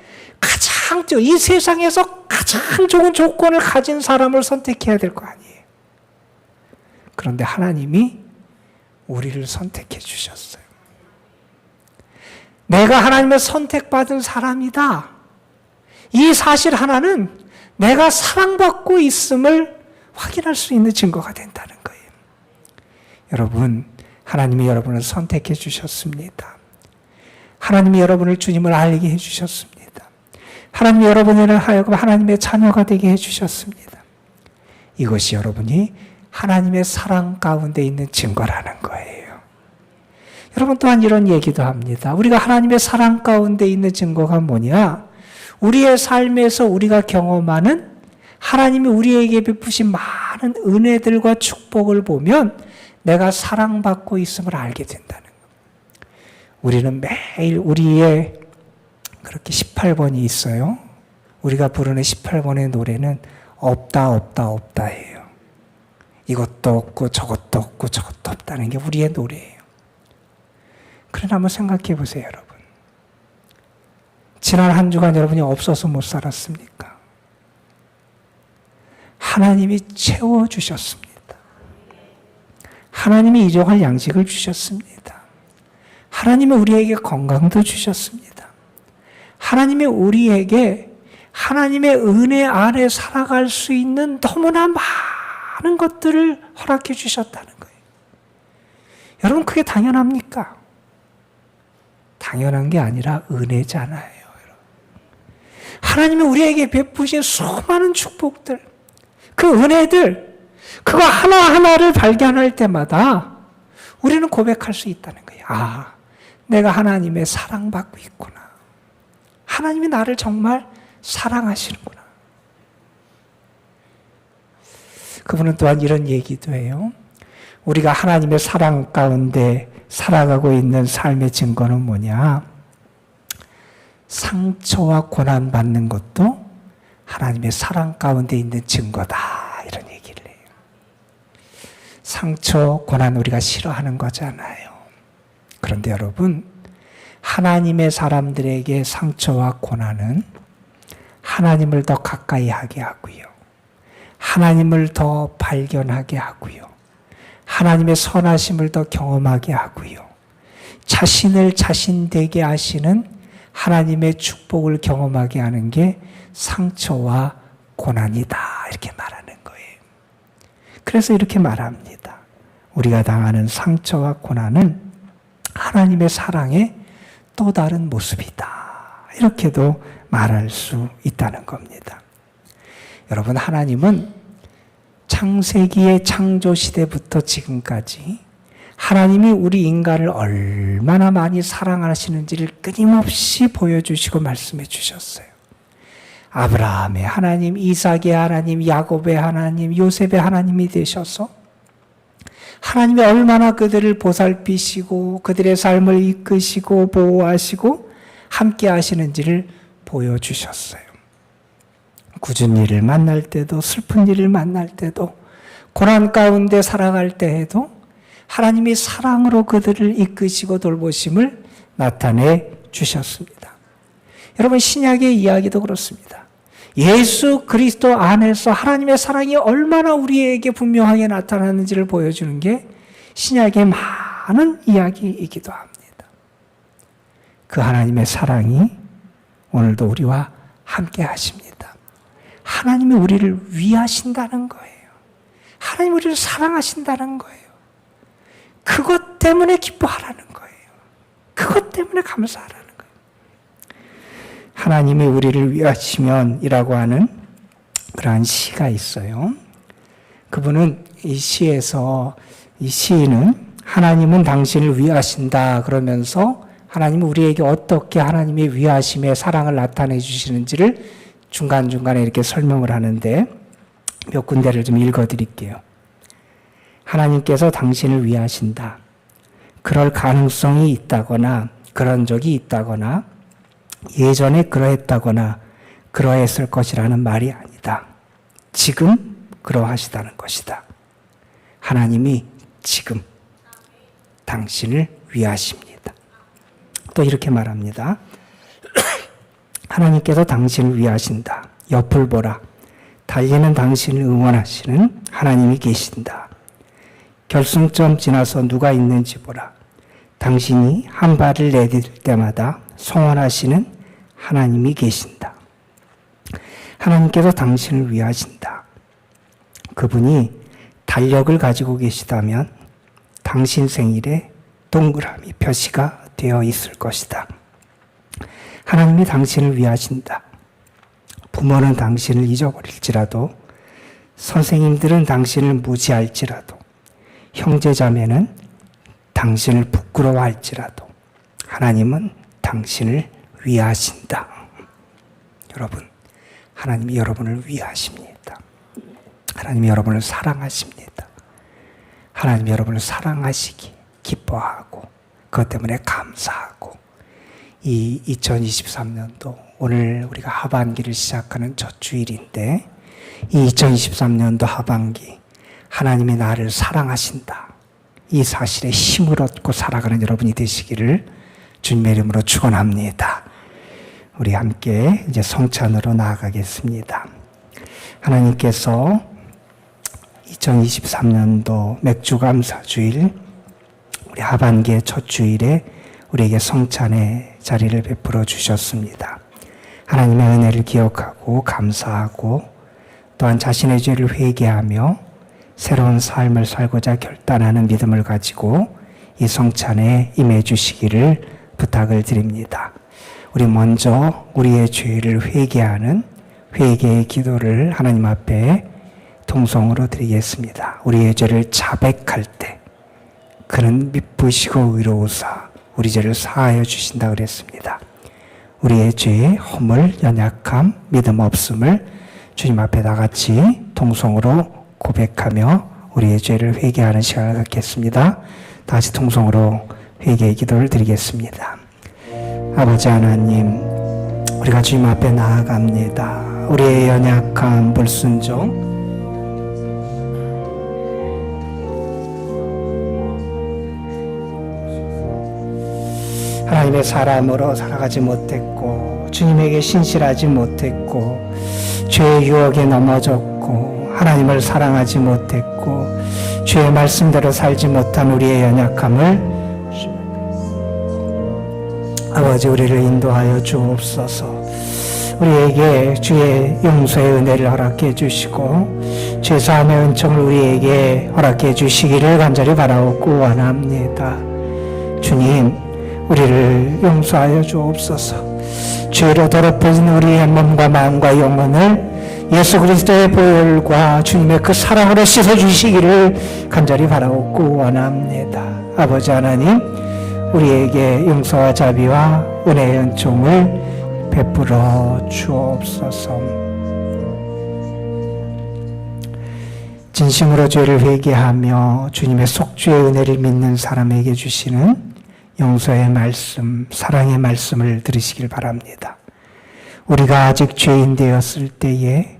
이 세상에서 가장 좋은 조건을 가진 사람을 선택해야 될 거 아니에요. 그런데 하나님이 우리를 선택해 주셨어요. 내가 하나님의 선택받은 사람이다. 이 사실 하나는 내가 사랑받고 있음을 확인할 수 있는 증거가 된다는 거예요. 여러분, 하나님이 여러분을 선택해 주셨습니다. 하나님이 여러분을 주님을 알게 해 주셨습니다. 하나님이 여러분을 하여금 하나님의 자녀가 되게 해 주셨습니다. 이것이 여러분이 하나님의 사랑 가운데 있는 증거라는 거예요. 여러분, 또한 이런 얘기도 합니다. 우리가 하나님의 사랑 가운데 있는 증거가 뭐냐? 우리의 삶에서 우리가 경험하는 하나님이 우리에게 베푸신 많은 은혜들과 축복을 보면 내가 사랑받고 있음을 알게 된다는 것. 우리는 매일 우리의 그렇게 18번이 있어요. 우리가 부르는 18번의 노래는 없다 없다 없다예요. 이것도 없고 저것도 없고 저것도 없다는 게 우리의 노래예요. 그러나 한번 생각해 보세요, 여러분. 지난 한 주간 여러분이 없어서 못 살았습니까? 하나님이 채워주셨습니다. 하나님이 일용할 양식을 주셨습니다. 하나님이 우리에게 건강도 주셨습니다. 하나님이 우리에게 하나님의 은혜 안에 살아갈 수 있는 너무나 많은 것들을 허락해 주셨다는 거예요. 여러분, 그게 당연합니까? 당연한 게 아니라 은혜잖아요. 하나님이 우리에게 베푸신 수많은 축복들, 그 은혜들, 그거 하나하나를 발견할 때마다 우리는 고백할 수 있다는 거예요. 아, 내가 하나님의 사랑받고 있구나. 하나님이 나를 정말 사랑하시는구나. 그분은 또한 이런 얘기도 해요. 우리가 하나님의 사랑 가운데 살아가고 있는 삶의 증거는 뭐냐? 상처와 고난 받는 것도 하나님의 사랑 가운데 있는 증거다. 이런 얘기를 해요. 상처, 고난 우리가 싫어하는 거잖아요. 그런데 여러분, 하나님의 사람들에게 상처와 고난은 하나님을 더 가까이 하게 하고요. 하나님을 더 발견하게 하고요. 하나님의 선하심을 더 경험하게 하고요. 자신을 자신되게 하시는 하나님의 축복을 경험하게 하는 게 상처와 고난이다. 이렇게 말하는 거예요. 그래서 이렇게 말합니다. 우리가 당하는 상처와 고난은 하나님의 사랑의 또 다른 모습이다. 이렇게도 말할 수 있다는 겁니다. 여러분, 하나님은 창세기의 창조 시대부터 지금까지 하나님이 우리 인간을 얼마나 많이 사랑하시는지를 끊임없이 보여주시고 말씀해 주셨어요. 아브라함의 하나님, 이삭의 하나님, 야곱의 하나님, 요셉의 하나님이 되셔서 하나님이 얼마나 그들을 보살피시고 그들의 삶을 이끄시고 보호하시고 함께 하시는지를 보여주셨어요. 굳은 일을 만날 때도, 슬픈 일을 만날 때도, 고난 가운데 살아갈 때에도 하나님이 사랑으로 그들을 이끄시고 돌보심을 나타내 주셨습니다. 여러분, 신약의 이야기도 그렇습니다. 예수 그리스도 안에서 하나님의 사랑이 얼마나 우리에게 분명하게 나타나는지를 보여주는 게 신약의 많은 이야기이기도 합니다. 그 하나님의 사랑이 오늘도 우리와 함께 하십니다. 하나님이 우리를 위하신다는 거예요. 하나님이 우리를 사랑하신다는 거예요. 그것 때문에 기뻐하라는 거예요. 그것 때문에 감사하라는 거예요. 하나님이 우리를 위하시면이라고 하는 그러한 시가 있어요. 그분은 이 시에서, 이 시인은 하나님은 당신을 위하신다 그러면서 하나님은 우리에게 어떻게 하나님의 위하심의 사랑을 나타내 주시는지를 중간중간에 이렇게 설명을 하는데 몇 군데를 좀 읽어드릴게요. 하나님께서 당신을 위하신다. 그럴 가능성이 있다거나 그런 적이 있다거나 예전에 그러했다거나 그러했을 것이라는 말이 아니다. 지금 그러하시다는 것이다. 하나님이 지금 당신을 위하십니다. 또 이렇게 말합니다. 하나님께서 당신을 위하신다. 옆을 보라. 달리는 당신을 응원하시는 하나님이 계신다. 결승점 지나서 누가 있는지 보라. 당신이 한 발을 내딛을 때마다 성원하시는 하나님이 계신다. 하나님께서 당신을 위하신다. 그분이 달력을 가지고 계시다면 당신 생일에 동그라미 표시가 되어 있을 것이다. 하나님이 당신을 위하신다. 부모는 당신을 잊어버릴지라도, 선생님들은 당신을 무시할지라도, 형제자매는 당신을 부끄러워할지라도 하나님은 당신을 위하신다. 여러분, 하나님이 여러분을 위하십니다. 하나님이 여러분을 사랑하십니다. 하나님 여러분을 사랑하시기 기뻐하고 그것 때문에 감사하고 이 2023년도 오늘 우리가 하반기를 시작하는 첫 주일인데 이 2023년도 하반기 하나님이 나를 사랑하신다. 이 사실에 힘을 얻고 살아가는 여러분이 되시기를 주님의 이름으로 축원합니다. 우리 함께 이제 성찬으로 나아가겠습니다. 하나님께서 2023년도 맥주감사주일 우리 하반기의 첫 주일에 우리에게 성찬의 자리를 베풀어 주셨습니다. 하나님의 은혜를 기억하고 감사하고 또한 자신의 죄를 회개하며 새로운 삶을 살고자 결단하는 믿음을 가지고 이 성찬에 임해 주시기를 부탁을 드립니다. 우리 먼저 우리의 죄를 회개하는 회개의 기도를 하나님 앞에 통성으로 드리겠습니다. 우리의 죄를 자백할 때 그는 미쁘시고 의로우사 우리 죄를 사하여 주신다 그랬습니다. 우리의 죄의 허물, 연약함, 믿음 없음을 주님 앞에 다같이 통성으로 고백하며 우리의 죄를 회개하는 시간을 갖겠습니다. 다시 통성으로 회개의 기도를 드리겠습니다. 아버지 하나님, 우리가 주님 앞에 나아갑니다. 우리의 연약함, 불순종, 하나님의 사람으로 살아가지 못했고 주님에게 신실하지 못했고 죄의 유혹에 넘어졌고 하나님을 사랑하지 못했고 주의 말씀대로 살지 못한 우리의 연약함을 아버지 우리를 인도하여 주옵소서. 우리에게 주의 용서의 은혜를 허락해 주시고 죄사함의 은총을 우리에게 허락해 주시기를 간절히 바라옵고 원합니다. 주님, 우리를 용서하여 주옵소서. 죄로 더럽혀진 우리의 몸과 마음과 영혼을 예수 그리스도의 보혈과 주님의 그 사랑으로 씻어주시기를 간절히 바라옵고 원합니다. 아버지 하나님, 우리에게 용서와 자비와 은혜의 은총을 베풀어 주옵소서. 진심으로 죄를 회개하며 주님의 속죄의 은혜를 믿는 사람에게 주시는 용서의 말씀, 사랑의 말씀을 들으시길 바랍니다. 우리가 아직 죄인 되었을 때에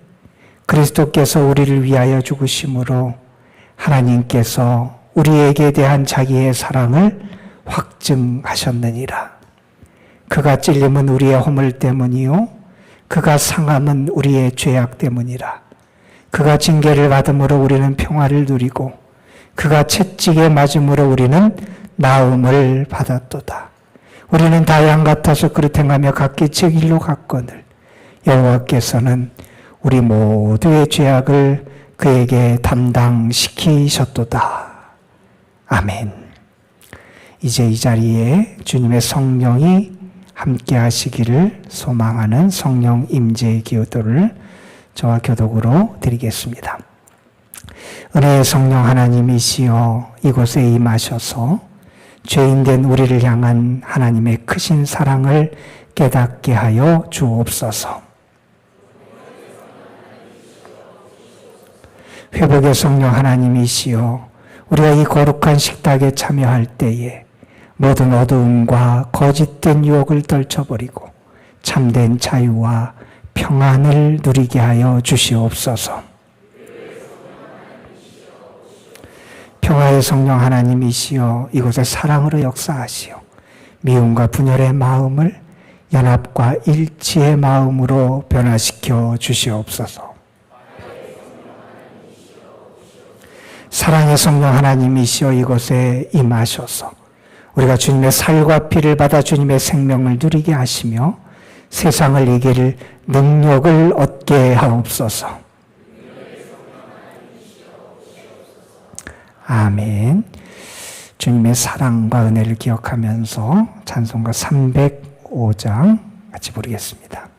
그리스도께서 우리를 위하여 죽으심으로 하나님께서 우리에게 대한 자기의 사랑을 확증하셨느니라. 그가 찔림은 우리의 허물 때문이요 그가 상함은 우리의 죄악 때문이라. 그가 징계를 받음으로 우리는 평화를 누리고 그가 채찍에 맞음으로 우리는 나음을 받았도다. 우리는 다 양 같아서 그릇 행하며 각기 제 길로 갔거늘 여호와께서는 우리 모두의 죄악을 그에게 담당시키셨도다. 아멘. 이제 이 자리에 주님의 성령이 함께 하시기를 소망하는 성령 임재의 기도를 저와 교독으로 드리겠습니다. 은혜의 성령 하나님이시여 이곳에 임하셔서 죄인된 우리를 향한 하나님의 크신 사랑을 깨닫게 하여 주옵소서. 회복의 성령 하나님이시여 우리가 이 거룩한 식탁에 참여할 때에 모든 어두움과 거짓된 유혹을 떨쳐버리고 참된 자유와 평안을 누리게 하여 주시옵소서. 평화의 성령 하나님이시여 이곳에 사랑으로 역사하시어 미움과 분열의 마음을 연합과 일치의 마음으로 변화시켜 주시옵소서. 사랑의 성령 하나님이시여 이곳에 임하셔서 우리가 주님의 살과 피를 받아 주님의 생명을 누리게 하시며 세상을 이길 능력을 얻게 하옵소서. 아멘. 주님의 사랑과 은혜를 기억하면서 찬송가 305장 같이 부르겠습니다.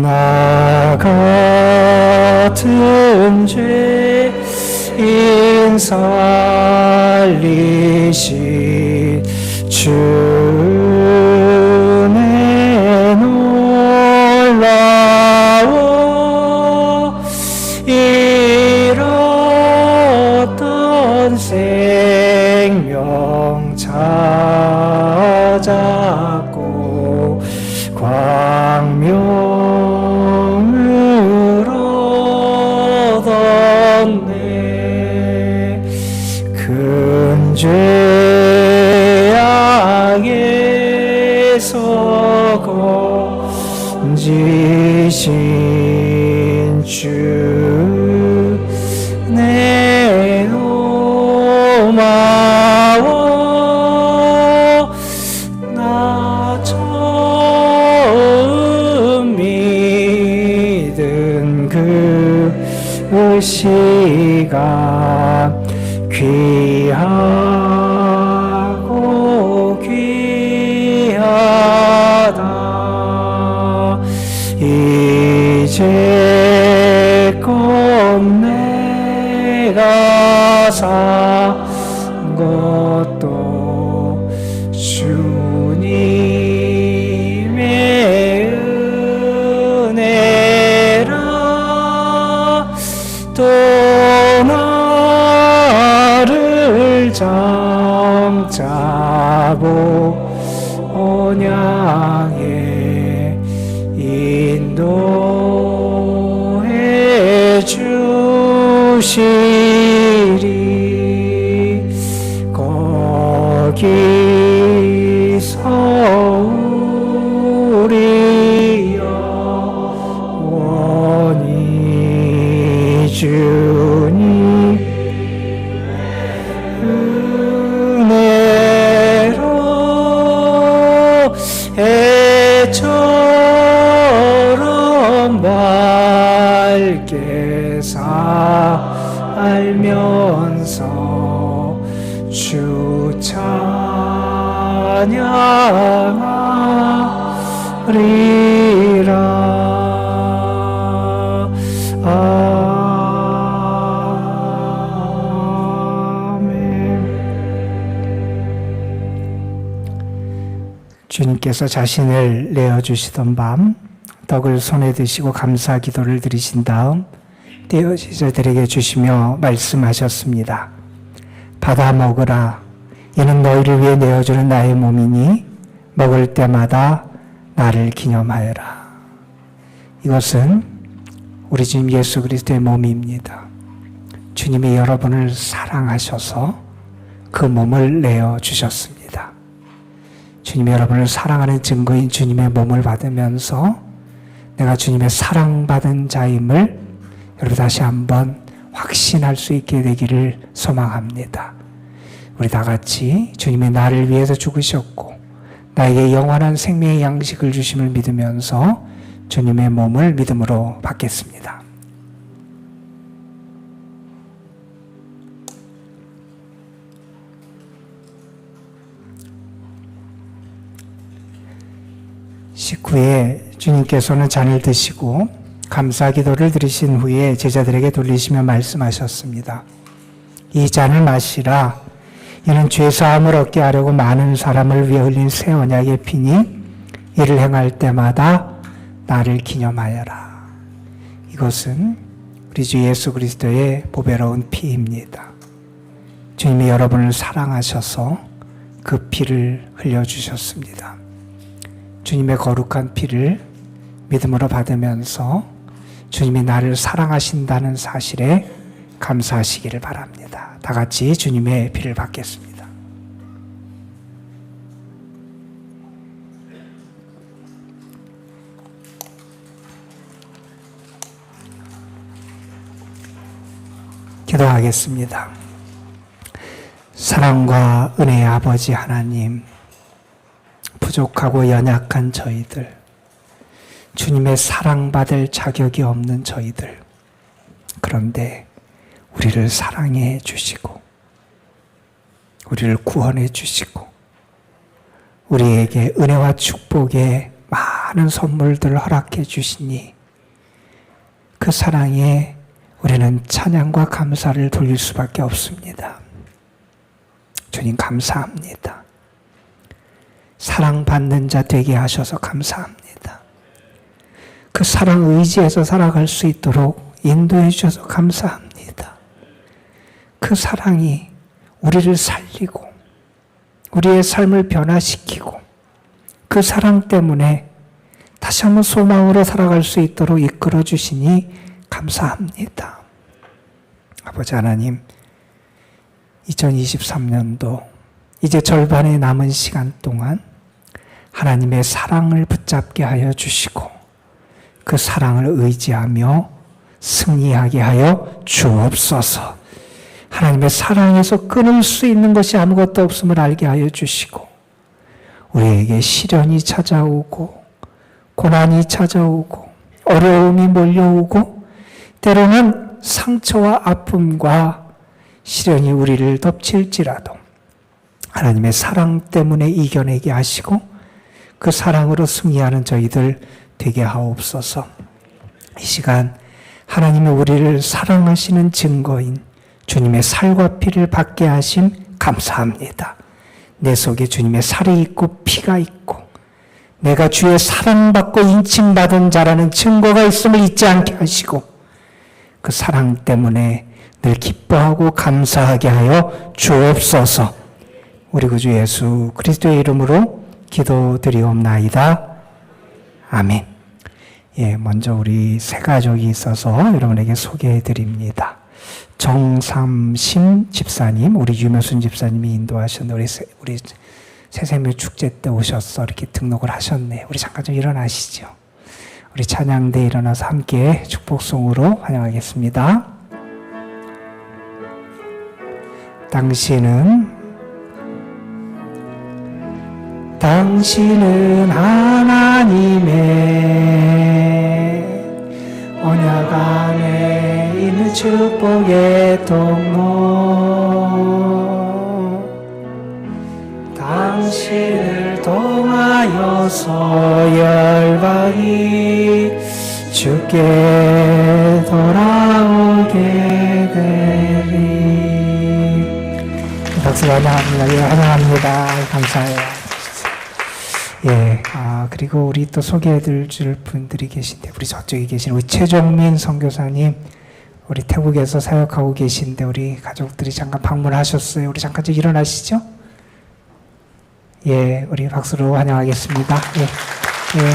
나 같은 죄 살리신 주의 놀라워 잃었던 생명 찾았고 광명을 얻었네. 큰 죄악에서 건지신 주 내 고마워. 나 처음 믿은 그 시간 귀하고 귀하다. 이제껏 내가 산 것도 주님의 은혜라. 또 나를 잠자고 언약에 인도해 주시리. 거기서 우리 영원히 주님 은혜로 해처럼 밝게 살면서 주 찬양하리라. 주님께서 자신을 내어주시던 밤 떡을 손에 드시고 감사 기도를 드리신 다음 떼어 제자들에게 주시며 말씀하셨습니다. 받아 먹으라. 이는 너희를 위해 내어주는 나의 몸이니 먹을 때마다 나를 기념하여라. 이것은 우리 주님 예수 그리스도의 몸입니다. 주님이 여러분을 사랑하셔서 그 몸을 내어주셨습니다. 주님이 여러분을 사랑하는 증거인 주님의 몸을 받으면서 내가 주님의 사랑받은 자임을 여러분 다시 한번 확신할 수 있게 되기를 소망합니다. 우리 다 같이 주님이 나를 위해서 죽으셨고 나에게 영원한 생명의 양식을 주심을 믿으면서 주님의 몸을 믿음으로 받겠습니다. 식후에 주님께서는 잔을 드시고 감사 기도를 드리신 후에 제자들에게 돌리시며 말씀하셨습니다. 이 잔을 마시라. 이는 죄사함을 얻게 하려고 많은 사람을 위해 흘린 새 언약의 피니 이를 행할 때마다 나를 기념하여라. 이것은 우리 주 예수 그리스도의 보배로운 피입니다. 주님이 여러분을 사랑하셔서 그 피를 흘려주셨습니다. 주님의 거룩한 피를 믿음으로 받으면서 주님이 나를 사랑하신다는 사실에 감사하시기를 바랍니다. 다 같이 주님의 피를 받겠습니다. 기도하겠습니다. 사랑과 은혜의 아버지 하나님, 부족하고 연약한 저희들, 주님의 사랑받을 자격이 없는 저희들, 그런데 우리를 사랑해 주시고 우리를 구원해 주시고 우리에게 은혜와 축복의 많은 선물들을 허락해 주시니 그 사랑에 우리는 찬양과 감사를 돌릴 수밖에 없습니다. 주님 감사합니다. 사랑받는 자 되게 하셔서 감사합니다. 그 사랑 의지해서 살아갈 수 있도록 인도해 주셔서 감사합니다. 그 사랑이 우리를 살리고 우리의 삶을 변화시키고 그 사랑 때문에 다시 한번 소망으로 살아갈 수 있도록 이끌어 주시니 감사합니다. 아버지 하나님, 2023년도 이제 절반의 남은 시간 동안 하나님의 사랑을 붙잡게 하여 주시고 그 사랑을 의지하며 승리하게 하여 주옵소서. 하나님의 사랑에서 끊을 수 있는 것이 아무것도 없음을 알게 하여 주시고 우리에게 시련이 찾아오고 고난이 찾아오고 어려움이 몰려오고 때로는 상처와 아픔과 시련이 우리를 덮칠지라도 하나님의 사랑 때문에 이겨내게 하시고 그 사랑으로 승리하는 저희들 되게 하옵소서. 이 시간 하나님의 우리를 사랑하시는 증거인 주님의 살과 피를 받게 하심 감사합니다. 내 속에 주님의 살이 있고 피가 있고 내가 주의 사랑받고 인침받은 자라는 증거가 있음을 잊지 않게 하시고 그 사랑 때문에 늘 기뻐하고 감사하게 하여 주옵소서. 우리 구주 예수 그리스도의 이름으로 기도드리옵나이다. 아멘. 예, 먼저 우리 세 가족이 있어서 여러분에게 소개해드립니다. 정삼심 집사님, 우리 유명순 집사님이 인도하셨는데 우리 새생명 축제 때 오셔서 이렇게 등록을 하셨네. 우리 잠깐 좀 일어나시죠. 우리 찬양대 일어나서 함께 축복송으로 환영하겠습니다. 당신은 하나님의 언약 안에 있는 축복의 통로 당신을 통하여서 열방이 주께 돌아오게 되리. 박수 환영합니다. 예, 환영합니다. 감사해요. 예, 그리고 우리 또 소개해드릴 분들이 계신데, 우리 저쪽에 계신 우리 최종민 선교사님, 우리 태국에서 사역하고 계신데, 우리 가족들이 잠깐 방문하셨어요. 우리 잠깐 좀 일어나시죠? 예, 우리 박수로 환영하겠습니다. 예, 예,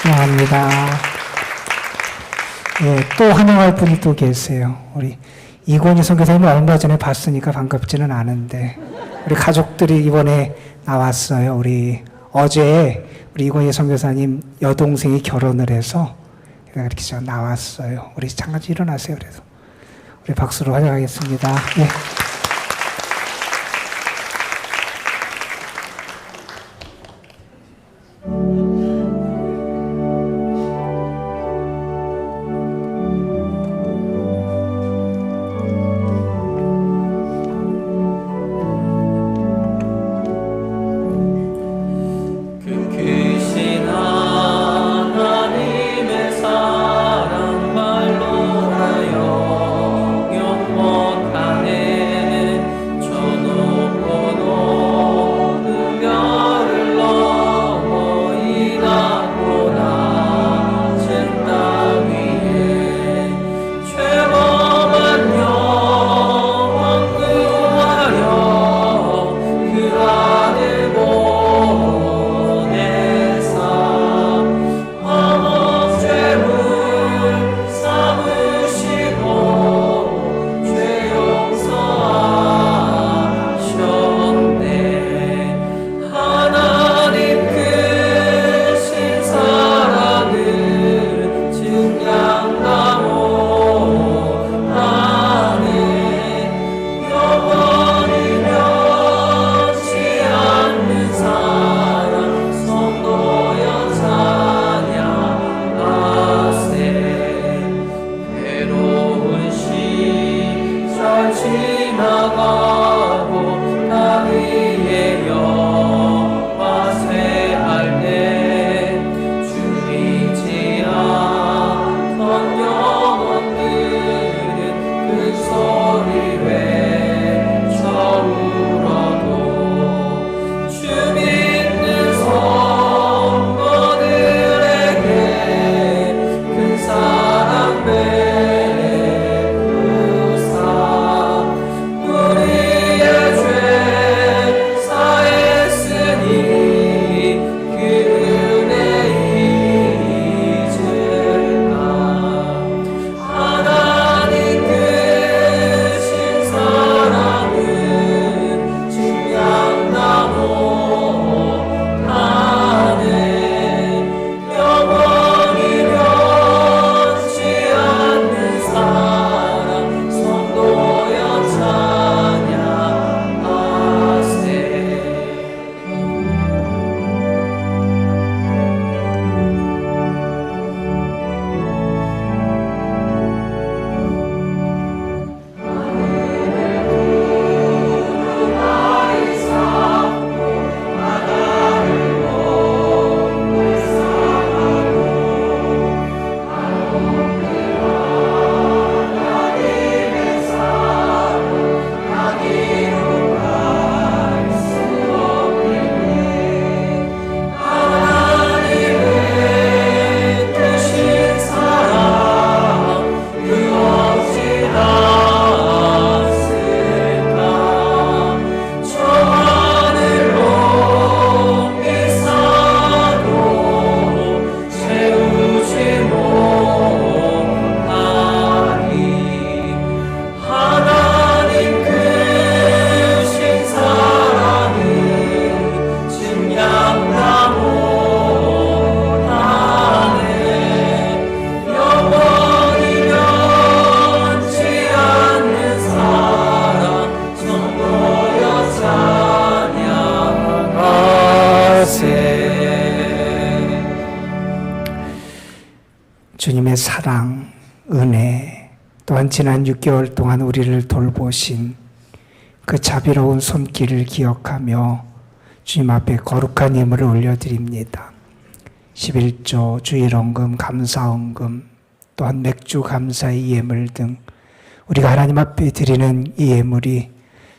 환영합니다. 예, 또 환영할 분이 또 계세요. 우리 이권희 선교사님을 얼마 전에 봤으니까 반갑지는 않은데, 우리 가족들이 이번에 나왔어요. 우리 어제 우리 이권희 선교사님 여동생이 결혼을 해서 이렇게 나왔어요. 우리 잠깐 일어나세요. 그래서 우리 박수로 환영하겠습니다. 예. 사랑 말로 나 영영 못하네. 하나님의 사랑, 은혜, 또한 지난 6개월 동안 우리를 돌보신 그 자비로운 손길을 기억하며 주님 앞에 거룩한 예물을 올려드립니다. 11조, 주일헌금, 감사헌금, 또한 맥주 감사의 예물 등 우리가 하나님 앞에 드리는 이 예물이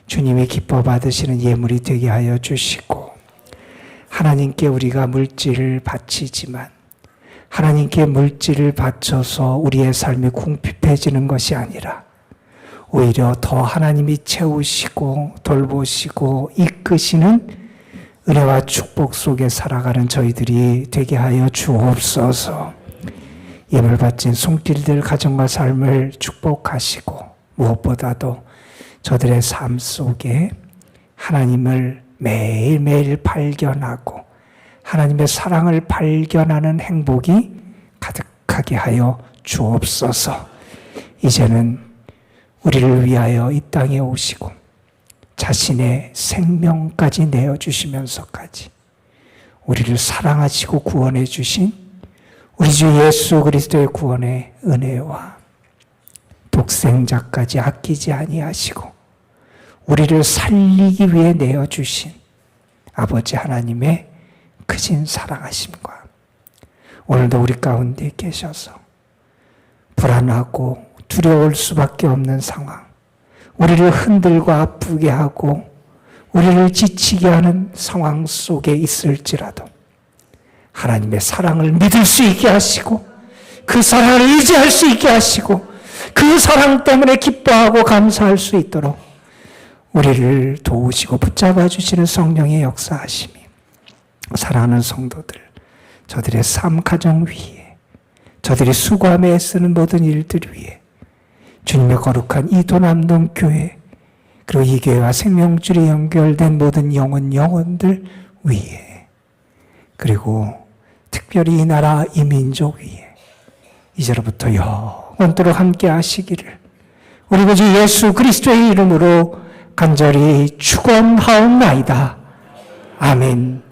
주님이 기뻐 받으시는 예물이 되게 하여 주시고, 하나님께 우리가 물질을 바치지만 하나님께 물질을 바쳐서 우리의 삶이 궁핍해지는 것이 아니라 오히려 더 하나님이 채우시고 돌보시고 이끄시는 은혜와 축복 속에 살아가는 저희들이 되게 하여 주옵소서. 예물 바친 손길들 가정과 삶을 축복하시고, 무엇보다도 저들의 삶 속에 하나님을 매일매일 발견하고 하나님의 사랑을 발견하는 행복이 가득하게 하여 주옵소서. 이제는 우리를 위하여 이 땅에 오시고 자신의 생명까지 내어주시면서까지 우리를 사랑하시고 구원해 주신 우리 주 예수 그리스도의 구원의 은혜와 독생자까지 아끼지 아니하시고 우리를 살리기 위해 내어주신 아버지 하나님의 크신 사랑하심과 오늘도 우리 가운데 계셔서 불안하고 두려울 수밖에 없는 상황, 우리를 흔들고 아프게 하고 우리를 지치게 하는 상황 속에 있을지라도 하나님의 사랑을 믿을 수 있게 하시고 그 사랑을 의지할 수 있게 하시고 그 사랑 때문에 기뻐하고 감사할 수 있도록 우리를 도우시고 붙잡아 주시는 성령의 역사하심이 사랑하는 성도들, 저들의 삶 가정 위에, 저들이 수고하며 애쓰는 모든 일들 위에, 주님의 거룩한 이도남동 교회, 그리고 이 교회와 생명줄이 연결된 모든 영혼들 위에, 그리고 특별히 이 나라 이 민족 위에 이제로부터 영원토록 함께 하시기를 우리 구주 예수 그리스도의 이름으로 간절히 축원하옵나이다. 아멘.